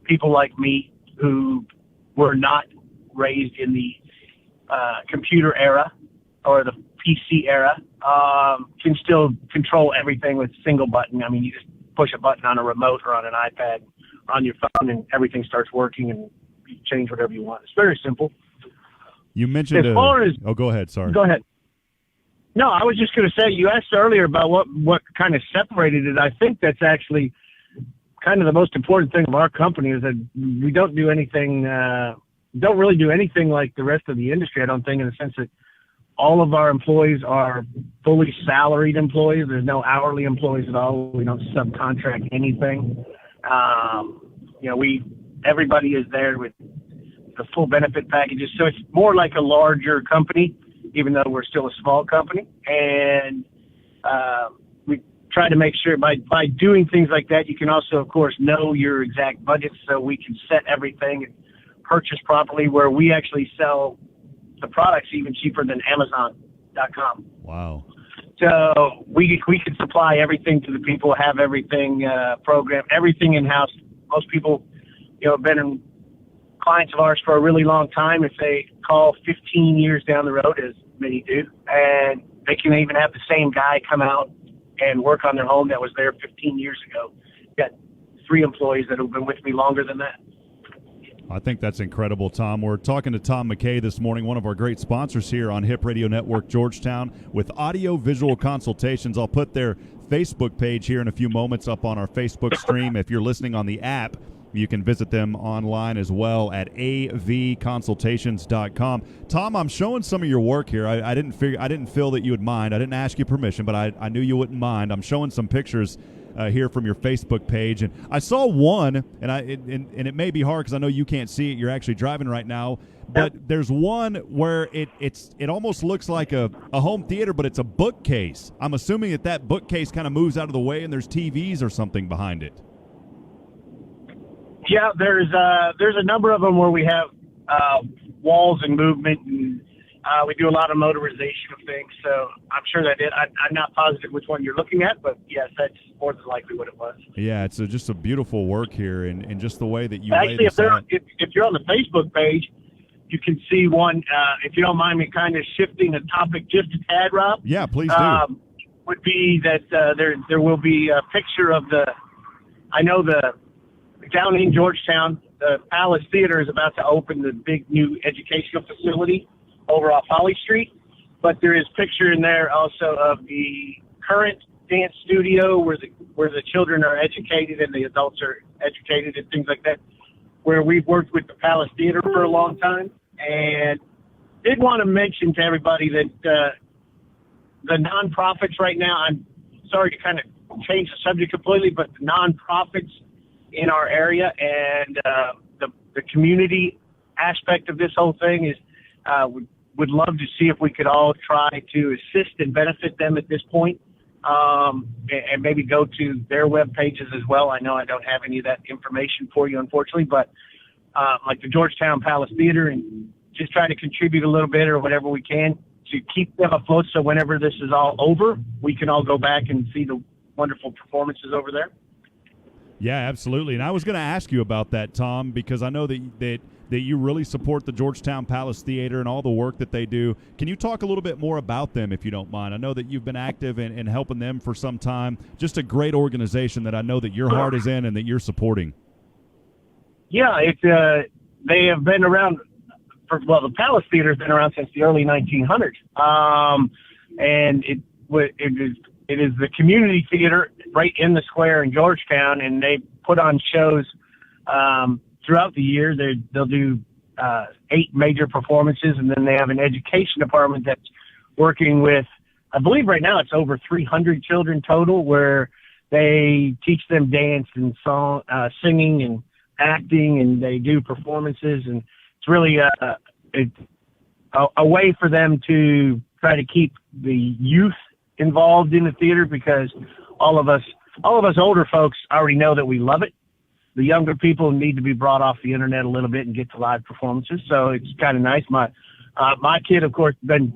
people like me who were not raised in the computer era or the PC era can still control everything with a single button. I mean, you just push a button on a remote or on an iPad or on your phone and everything starts working and you change whatever you want. It's very simple. You mentioned as far as go ahead. Sorry. Go ahead. No, I was just going to say, you asked earlier about what kind of separated it. I think that's actually kind of the most important thing of our company is that we don't do anything, don't really do anything like the rest of the industry, I don't think, in the sense that all of our employees are fully salaried employees. There's no hourly employees at all. We don't subcontract anything. Everybody is there with the full benefit packages. So it's more like a larger company, even though we're still a small company. And we try to make sure by doing things like that, you can also, of course, know your exact budget so we can set everything and purchase properly, where we actually sell the products even cheaper than Amazon.com. Wow. So we can supply everything to the people, have everything programmed, everything in-house. Most people, have been clients of ours for a really long time. If they call 15 years down the road, as many do, and they can even have the same guy come out and work on their home that was there 15 years ago. Got 3 employees that have been with me longer than that. I think that's incredible, Tom. We're talking to Tom MacKay this morning, one of our great sponsors here on Hip Radio Network Georgetown with Audio-Visual Consultations. I'll put their Facebook page here in a few moments up on our Facebook stream. If you're listening on the app, you can visit them online as well at avconsultations.com. Tom, I'm showing some of your work here. I didn't feel that you would mind. I didn't ask you permission, but I knew you wouldn't mind. I'm showing some pictures here from your Facebook page, and I saw one, and it may be hard because I know you can't see it. You're actually driving right now, but there's one where it almost looks like a home theater, but it's a bookcase. I'm assuming that bookcase kind of moves out of the way, and there's TVs or something behind it. Yeah, there's a number of them where we have walls and movement, and we do a lot of motorization of things. So I'm sure that I'm not positive which one you're looking at, but yes, that's more than likely what it was. Yeah, it's just a beautiful work here, and just the way that you actually, lay this out. If you're on the Facebook page, you can see one. If you don't mind me kind of shifting the topic just a tad, Rob. Yeah, please do. Would be that there will be a picture of down in Georgetown, the Palace Theater is about to open the big new educational facility over off Holly Street. But there is a picture in there also of the current dance studio where the children are educated and the adults are educated and things like that, where we've worked with the Palace Theater for a long time. And did want to mention to everybody that the nonprofits right now, I'm sorry to kind of change the subject completely, but the nonprofits in our area and the community aspect of this whole thing is would love to see if we could all try to assist and benefit them at this point, and maybe go to their web pages as well. I know I don't have any of that information for you, unfortunately, but like the Georgetown Palace Theater, and just try to contribute a little bit or whatever we can to keep them afloat, so whenever this is all over, we can all go back and see the wonderful performances over there. Yeah, absolutely. And I was going to ask you about that, Tom, because I know that you really support the Georgetown Palace Theater and all the work that they do. Can you talk a little bit more about them, if you don't mind? I know that you've been active in helping them for some time. Just a great organization that I know that your heart is in and that you're supporting. Yeah, they have been around the Palace Theater has been around since the early 1900s. And it is the community theater right in the square in Georgetown, and they put on shows throughout the year. They'll do 8 major performances, and then they have an education department that's working with, I believe right now it's over 300 children total, where they teach them dance and song, singing and acting, and they do performances, and it's really a way for them to try to keep the youth involved in the theater, because all of us older folks already know that we love it. The younger people need to be brought off the internet a little bit and get to live performances. So it's kind of nice. My kid, of course, been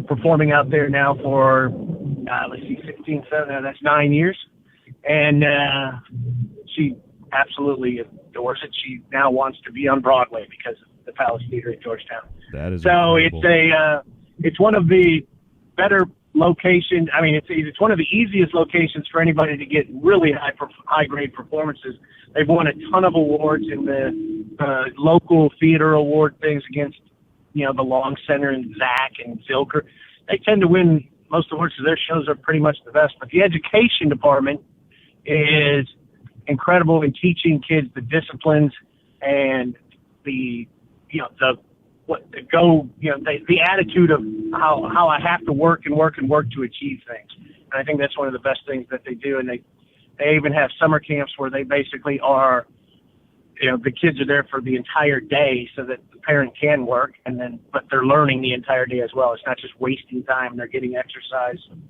performing out there now for, 16, 17, that's 9 years. And she absolutely adores it. She now wants to be on Broadway because of the Palace Theater at Georgetown. That is so incredible. It's one of the better locations. I mean, it's one of the easiest locations for anybody to get really high grade performances. They've won a ton of awards in the local theater award things against, the Long Center and Zach and Zilker. They tend to win most awards, so their shows are pretty much the best. But the education department is incredible in teaching kids the disciplines and the attitude of how I have to work to achieve things. And I think that's one of the best things that they do. And they even have summer camps where they basically are, the kids are there for the entire day so that the parent can work, but they're learning the entire day as well. It's not just wasting time. They're getting exercise and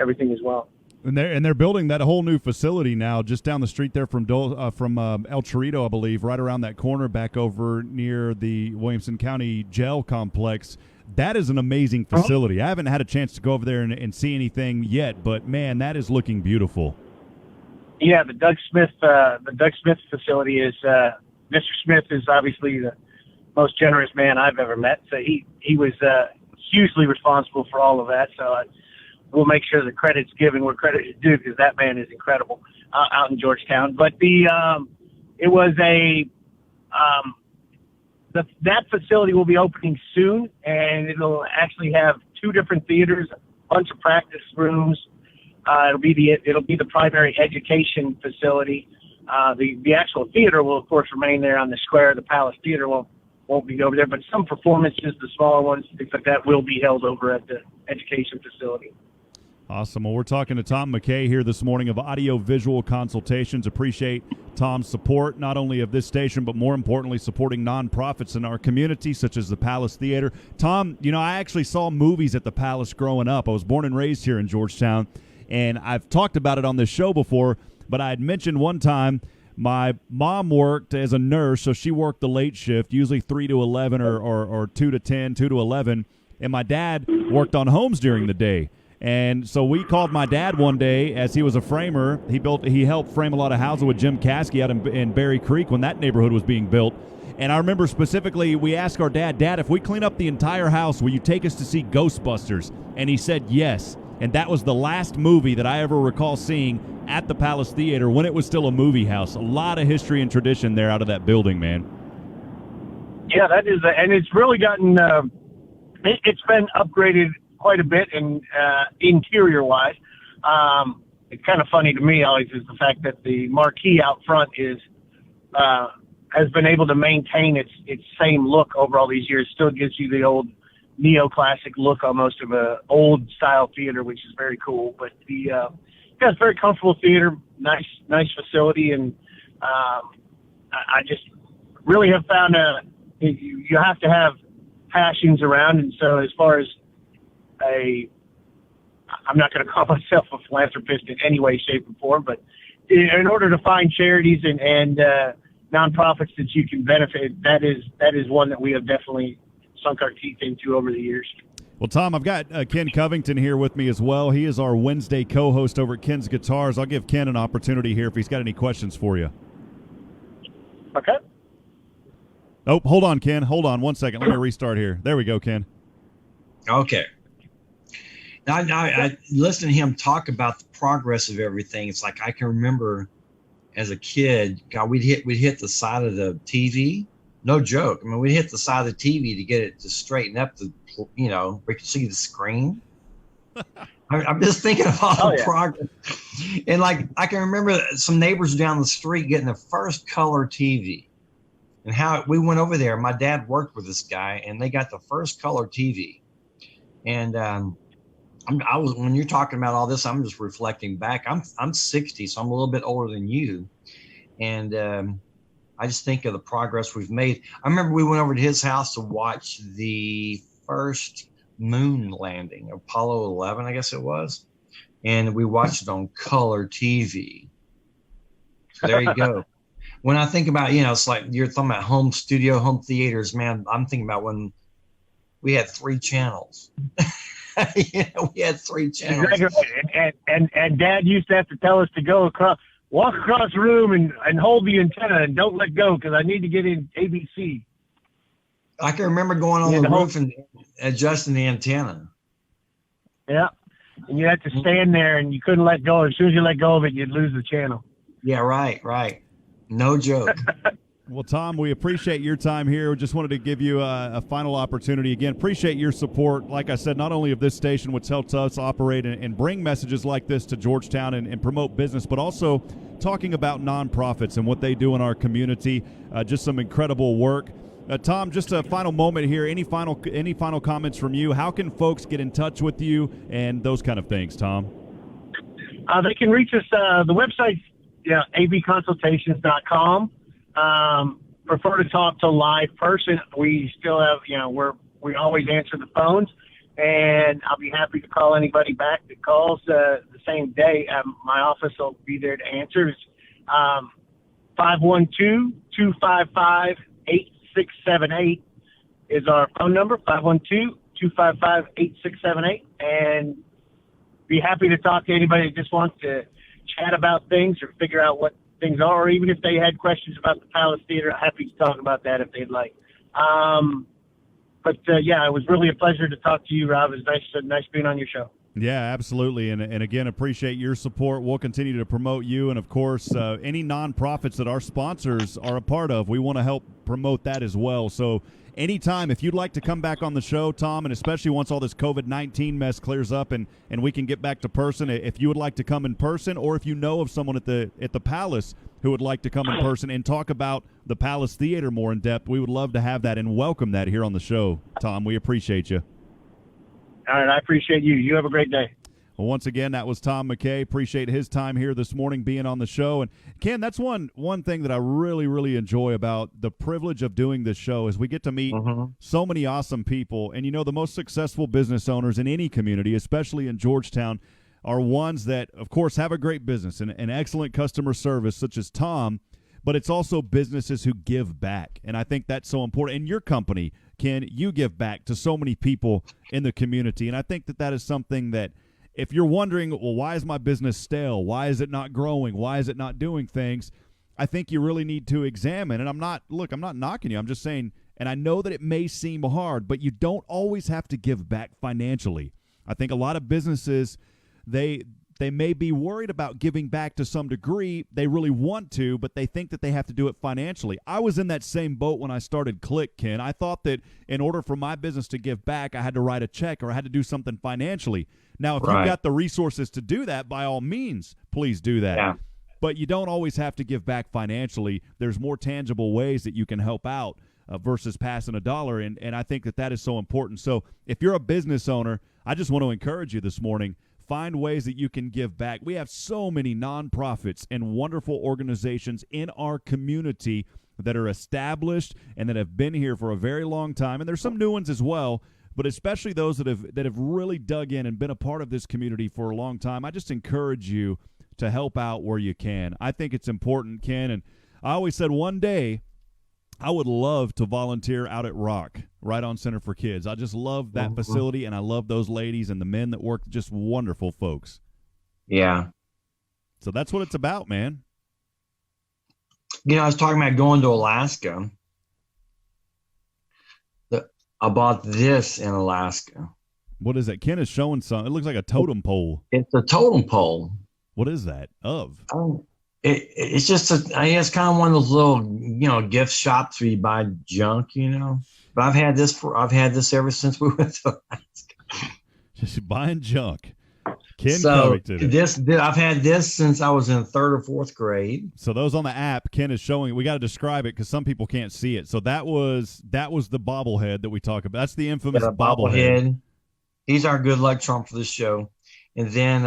everything as well. And they're building that whole new facility now, just down the street there from El Chorrito, I believe, right around that corner, back over near the Williamson County Jail Complex. That is an amazing facility. I haven't had a chance to go over there and see anything yet, but man, that is looking beautiful. Yeah, the Doug Smith facility is. Mr. Smith is obviously the most generous man I've ever met. So he was hugely responsible for all of that. So we'll make sure the credit's given where credit is due, because that man is incredible out in Georgetown. But that facility will be opening soon, and it'll actually have 2 different theaters, a bunch of practice rooms. It'll be the primary education facility. The actual theater will, of course, remain there on the square. The Palace Theater won't be over there, but some performances, the smaller ones, things like that, will be held over at the education facility. Awesome. Well, we're talking to Tom MacKay here this morning of Audio-Visual Consultations. Appreciate Tom's support, not only of this station, but more importantly, supporting nonprofits in our community, such as the Palace Theater. Tom, I actually saw movies at the Palace growing up. I was born and raised here in Georgetown, and I've talked about it on this show before, but I had mentioned one time my mom worked as a nurse, so she worked the late shift, usually 3 to 11 or 2 to 10, 2 to 11, and my dad worked on homes during the day. And so we called my dad one day, as he was a framer. He helped frame a lot of houses with Jim Caskey out in Berry Creek when that neighborhood was being built. And I remember specifically we asked our dad, if we clean up the entire house, will you take us to see Ghostbusters? And he said yes. And that was the last movie that I ever recall seeing at the Palace Theater when it was still a movie house. A lot of history and tradition there out of that building, man. Yeah, that is, and it's really gotten, it's been upgraded quite a bit in interior-wise. It's kind of funny to me always is the fact that the marquee out front has been able to maintain its same look over all these years. Still gives you the old neoclassic look almost of a old style theater, which is very cool. But it's a very comfortable theater, nice facility, and I just really have found you have to have passions around. And so as far as I'm not going to call myself a philanthropist in any way, shape, or form, but in order to find charities and nonprofits that you can benefit, that is one that we have definitely sunk our teeth into over the years. Well, Tom, I've got Ken Covington here with me as well. He is our Wednesday co-host over at Kenz Guitars. I'll give Ken an opportunity here if he's got any questions for you. Okay. Oh, hold on, Ken. Hold on 1 second. Let me restart here. There we go, Ken. Okay. Now I listen to him talk about the progress of everything. It's like I can remember as a kid, God, we'd hit the side of the TV No joke. I mean, we hit the side of the TV to get it to straighten up we could see the screen. I'm just thinking of all the progress. And like, I can remember some neighbors down the street getting the first color TV, and how we went over there. My dad worked with this guy, and they got the first color TV. And when you're talking about all this, I'm just reflecting back. I'm 60, so I'm a little bit older than you. And I just think of the progress we've made. I remember we went over to his house to watch the first moon landing, Apollo 11, I guess it was. And we watched it on color TV. So there you go. When I think about, it's like you're talking about home theaters, man, I'm thinking about when we had 3 channels. We had 3 channels. Exactly. And Dad used to have to tell us to walk across the room and hold the antenna and don't let go because I need to get in ABC. I can remember going on the roof and adjusting the antenna. Yeah. And you had to stand there and you couldn't let go. As soon as you let go of it, you'd lose the channel. Yeah, right. No joke. Well, Tom, we appreciate your time here. We just wanted to give you a final opportunity. Again, appreciate your support, like I said, not only of this station, which helps us operate and bring messages like this to Georgetown and promote business, but also talking about nonprofits and what they do in our community. Just some incredible work. Tom, just a final moment here. Any final comments from you? How can folks get in touch with you and those kind of things, Tom? They can reach us. The website's avconsultations.com. Prefer to talk to a live person. We still have, we always answer the phones, and I'll be happy to call anybody back that calls the same day. My office will be there to answer. It's 512-255-8678 is our phone number, 512-255-8678, and be happy to talk to anybody that just wants to chat about things or figure out what things are, or even if they had questions about the Palace Theater, happy to talk about that if they'd like. But it was really a pleasure to talk to you, Rob. It was nice being on your show. Yeah, absolutely. And again, appreciate your support. We'll continue to promote you. And, of course, any nonprofits that our sponsors are a part of, we want to help promote that as well. So anytime, if you'd like to come back on the show, Tom, and especially once all this COVID-19 mess clears up and we can get back to person, if you would like to come in person, or if you know of someone at the Palace who would like to come in person and talk about the Palace Theater more in depth, we would love to have that and welcome that here on the show. Tom, we appreciate you. All right, I appreciate you. You have a great day. Well, once again, that was Tom MacKay. Appreciate his time here this morning being on the show. And Ken, that's one thing that I really, really enjoy about the privilege of doing this show is we get to meet so many awesome people. And, the most successful business owners in any community, especially in Georgetown, are ones that, of course, have a great business and excellent customer service, such as Tom, but it's also businesses who give back. And I think that's so important. And your company, Ken, you give back to so many people in the community. And I think that is something that, if you're wondering, well, why is my business stale? Why is it not growing? Why is it not doing things? I think you really need to examine. And I'm not knocking you. I'm just saying, and I know that it may seem hard, but you don't always have to give back financially. I think a lot of businesses, they may be worried about giving back to some degree. They really want to, but they think that they have to do it financially. I was in that same boat when I started Click, Ken. I thought that in order for my business to give back, I had to write a check or I had to do something financially. Now, if you've got the resources to do that, by all means, please do that. Yeah. But you don't always have to give back financially. There's more tangible ways that you can help out versus passing a dollar, and I think that is so important. So if you're a business owner, I just want to encourage you this morning, find ways that you can give back. We have so many nonprofits and wonderful organizations in our community that are established and that have been here for a very long time, and there's some new ones as well, but especially those that have really dug in and been a part of this community for a long time. I just encourage you to help out where you can. I think it's important, Ken, and I always said one day I would love to volunteer out at Rock, right on Center for Kids. I just love that facility, and I love those ladies and the men that work, just wonderful folks. Yeah. So that's what it's about, man. I was talking about going to Alaska. I bought this in Alaska. What is that? Ken is showing something. It looks like a totem pole. It's a totem pole. What is that of? it's just it's kind of one of those little gift shops where you buy junk, But I've had this ever since we went to Alaska. Just buying junk. Ken So Covington. I've had this since I was in 3rd or 4th grade. So those on the app, Ken is showing. We got to describe it because some people can't see it. So that was the bobblehead that we talk about. That's the infamous bobblehead. He's our good luck charm for this show. And then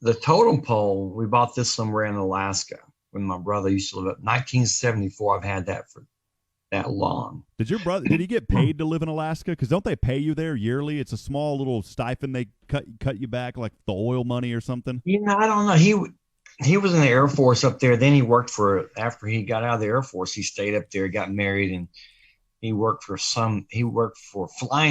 the totem pole, we bought this somewhere in Alaska when my brother used to live up. 1974. I've had that for that long. Did he get paid to live in Alaska? Because don't they pay you there yearly? It's a small little stipend they cut you back, like the oil money or something. I don't know. He was in the Air Force up there. Then he worked after he got out of the Air Force, he stayed up there, got married, and he worked for Flying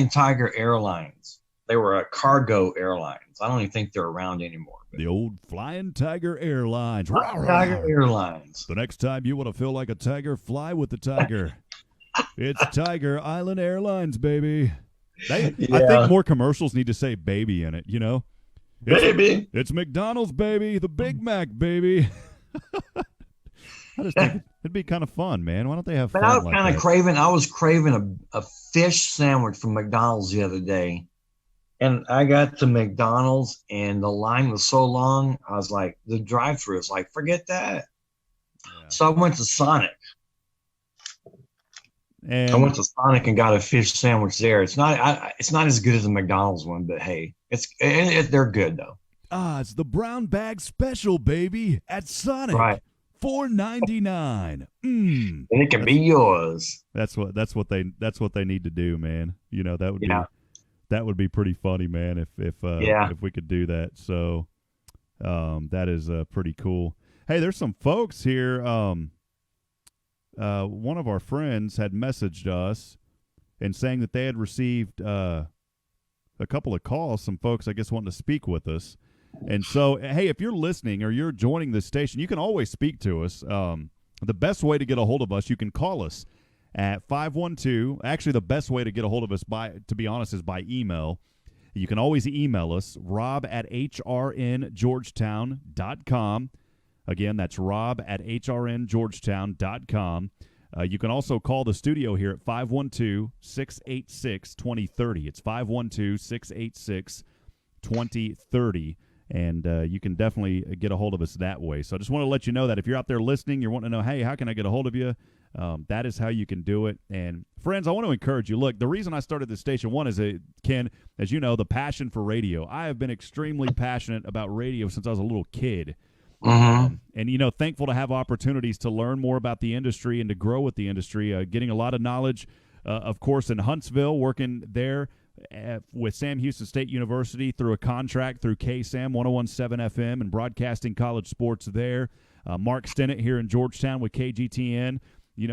Tiger Airlines. They were a cargo airlines. I don't even think they're around anymore. The old Flying Tiger Airlines. Flying Tiger Airlines. The next time you want to feel like a tiger, fly with the tiger. It's Tiger Island Airlines, baby. I think more commercials need to say baby in it, Baby. It's McDonald's, baby. The Big Mac, baby. I just think it'd be kind of fun, man. Why don't they have fun? I was craving a fish sandwich from McDonald's the other day. And I got to McDonald's and the line was so long. I was like, the drive-thru is like, forget that. Yeah. So I went to Sonic. And I went to Sonic and got a fish sandwich there. It's not as good as the McDonald's one, but hey, they're good though. It's the brown bag special, baby, at Sonic. Right. $4.99. And it can be yours. That's what they need to do, man. That would be pretty funny, man, if we could do that. So that is pretty cool. Hey, there's some folks here. One of our friends had messaged us and saying that they had received a couple of calls, some folks, I guess, wanting to speak with us. And so, hey, if you're listening or you're joining this station, you can always speak to us. The best way to get a hold of us, you can call us at 512. Actually, the best way to get a hold of us, to be honest, is by email. You can always email us, rob@hrngeorgetown.com. Again, that's rob@hrngeorgetown.com. You can also call the studio here at 512-686-2030. It's 512-686-2030. And you can definitely get a hold of us that way. So I just want to let you know that if you're out there listening, you're wanting to know, hey, how can I get a hold of you? That is how you can do it. And, friends, I want to encourage you. Look, the reason I started this station, one is, Ken, as you know, the passion for radio. I have been extremely passionate about radio since I was a little kid. And, thankful to have opportunities to learn more about the industry and to grow with the industry, getting a lot of knowledge, of course, in Huntsville, working there with Sam Houston State University through a contract through KSAM 101.7 FM and broadcasting college sports there. Mark Stennett here in Georgetown with KGTN,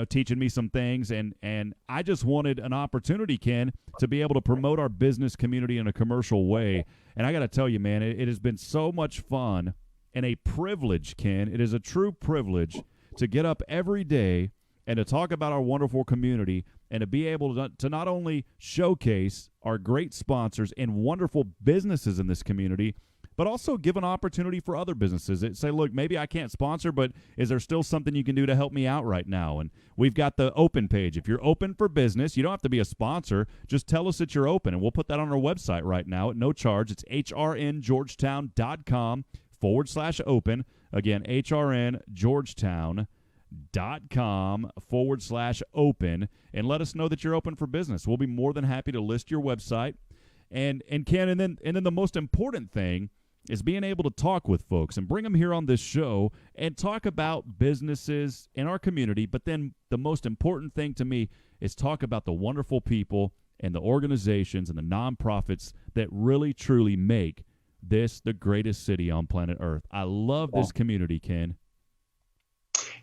teaching me some things. And I just wanted an opportunity, Ken, to be able to promote our business community in a commercial way. And I got to tell you, man, it has been so much fun. And a privilege, Ken. It is a true privilege to get up every day and to talk about our wonderful community and to be able to not only showcase our great sponsors and wonderful businesses in this community, but also give an opportunity for other businesses that say, look, maybe I can't sponsor, but is there still something you can do to help me out right now? And we've got the open page. If you're open for business, you don't have to be a sponsor. Just tell us that you're open, and we'll put that on our website right now at no charge. It's hrngeorgetown.com/open. Again, hrngeorgetown.com/open, and let us know that you're open for business. We'll be more than happy to list your website. And Ken, and then the most important thing is being able to talk with folks and bring them here on this show and talk about businesses in our community. But then the most important thing to me is talk about the wonderful people and the organizations and the nonprofits that really, truly make this the greatest city on planet Earth. I love this community, Ken.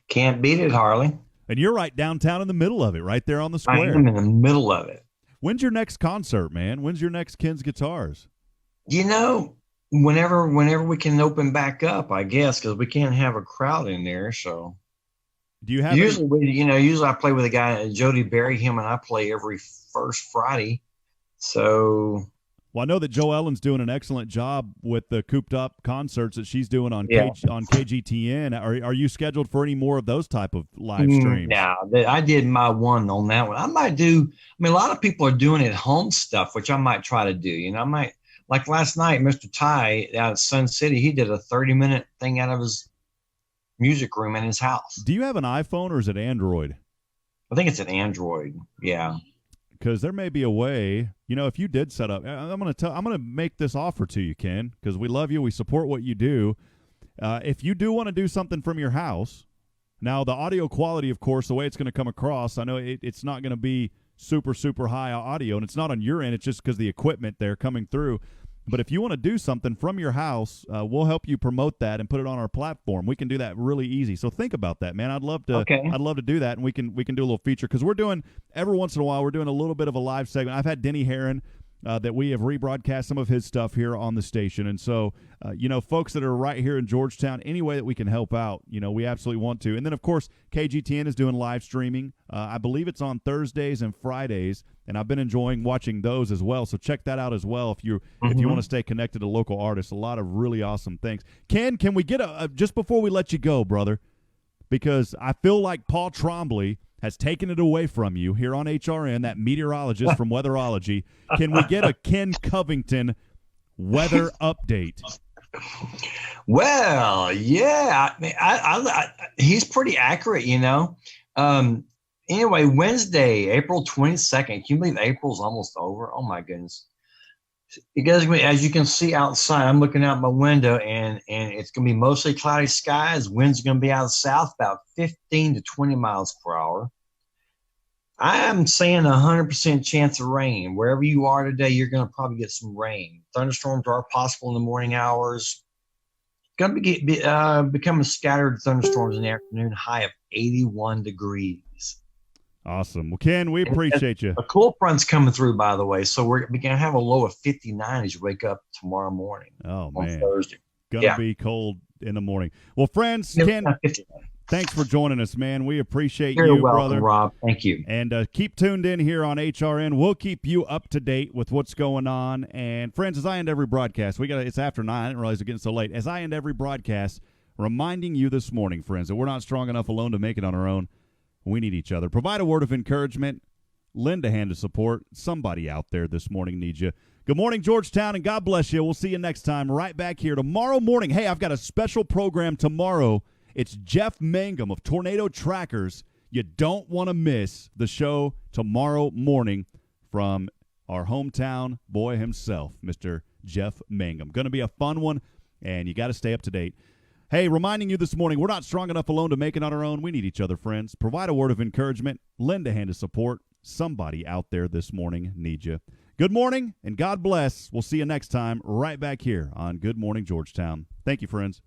Can't beat it, Harley. And you're right downtown in the middle of it, right there on the square. I am in the middle of it. When's your next concert, man? When's your next Kenz Guitars? Whenever we can open back up, I guess, because we can't have a crowd in there. So, do you have usually I play with a guy, Jody Berry. Him and I play every first Friday. So, Well, I know that Joe Ellen's doing an excellent job with the cooped up concerts that she's doing on on KGTN. Are you scheduled for any more of those type of live streams? Yeah, I did my one on that one. I might do. I mean, a lot of people are doing at home stuff, which I might try to do. You know, I might, like last night, Mr. Ty out at Sun City, he did a 30-minute thing out of his music room in his house. Do you have an iPhone or is it Android? I think it's an Android. Yeah. Because there may be a way, you know, if you did set up, I'm going to make this offer to you, Ken, because we love you. We support what you do. If you do want to do something from your house, now the audio quality, of course, the way it's going to come across, I know it's not going to be super, super high audio, and it's not on your end. It's just because the equipment there coming through. But if you want to do something from your house, we'll help you promote that and put it on our platform. We can do that really easy. So think about that, man. I'd love to. Okay. I'd love to do that, and we can do a little feature because we're doing every once in a while. We're doing a little bit of a live segment. I've had Denny Herron that we have rebroadcast some of his stuff here on the station, and so you know, folks that are right here in Georgetown, any way that we can help out, you know, we absolutely want to. And then of course, KGTN is doing live streaming. I believe it's on Thursdays and Fridays. And I've been enjoying watching those as well. So check that out as well if you want to stay connected to local artists. A lot of really awesome things. Ken, can we get just before we let you go, brother, because I feel like Paul Trombley has taken it away from you here on HRN, that meteorologist from Weatherology. Can we get a Ken Covington weather update? Well, yeah. I mean, he's pretty accurate, you know. Anyway, Wednesday, April 22nd. Can you believe April's almost over? Oh, my goodness. You guys, as you can see outside, I'm looking out my window, and it's going to be mostly cloudy skies. Winds are going to be out of the south, about 15 to 20 miles per hour. I am saying 100% chance of rain. Wherever you are today, you're going to probably get some rain. Thunderstorms are possible in the morning hours. Going to becoming scattered thunderstorms in the afternoon, high of 81 degrees. Awesome. Well, Ken, we appreciate you. A cool front's coming through, by the way, so we're going to have a low of 59 as you wake up tomorrow morning. Oh, on man. Thursday. Gonna be cold in the morning. Well, friends, Ken, thanks for joining us, man. We appreciate You're you, welcome, brother. Rob. Thank you. And keep tuned in here on HRN. We'll keep you up to date with what's going on. And friends, as I end every broadcast, it's after 9. I didn't realize it's getting so late. As I end every broadcast, reminding you this morning, friends, that we're not strong enough alone to make it on our own. We need each other. Provide a word of encouragement. Lend a hand of support. Somebody out there this morning needs you. Good morning, Georgetown, and God bless you. We'll see you next time right back here tomorrow morning. Hey, I've got a special program tomorrow. It's Jeff Mangum of Tornado Trackers. You don't want to miss the show tomorrow morning from our hometown boy himself, Mr. Jeff Mangum. Going to be a fun one, and you got to stay up to date. Hey, reminding you this morning, we're not strong enough alone to make it on our own. We need each other, friends. Provide a word of encouragement. Lend a hand of support. Somebody out there this morning needs you. Good morning, and God bless. We'll see you next time right back here on Good Morning Georgetown. Thank you, friends.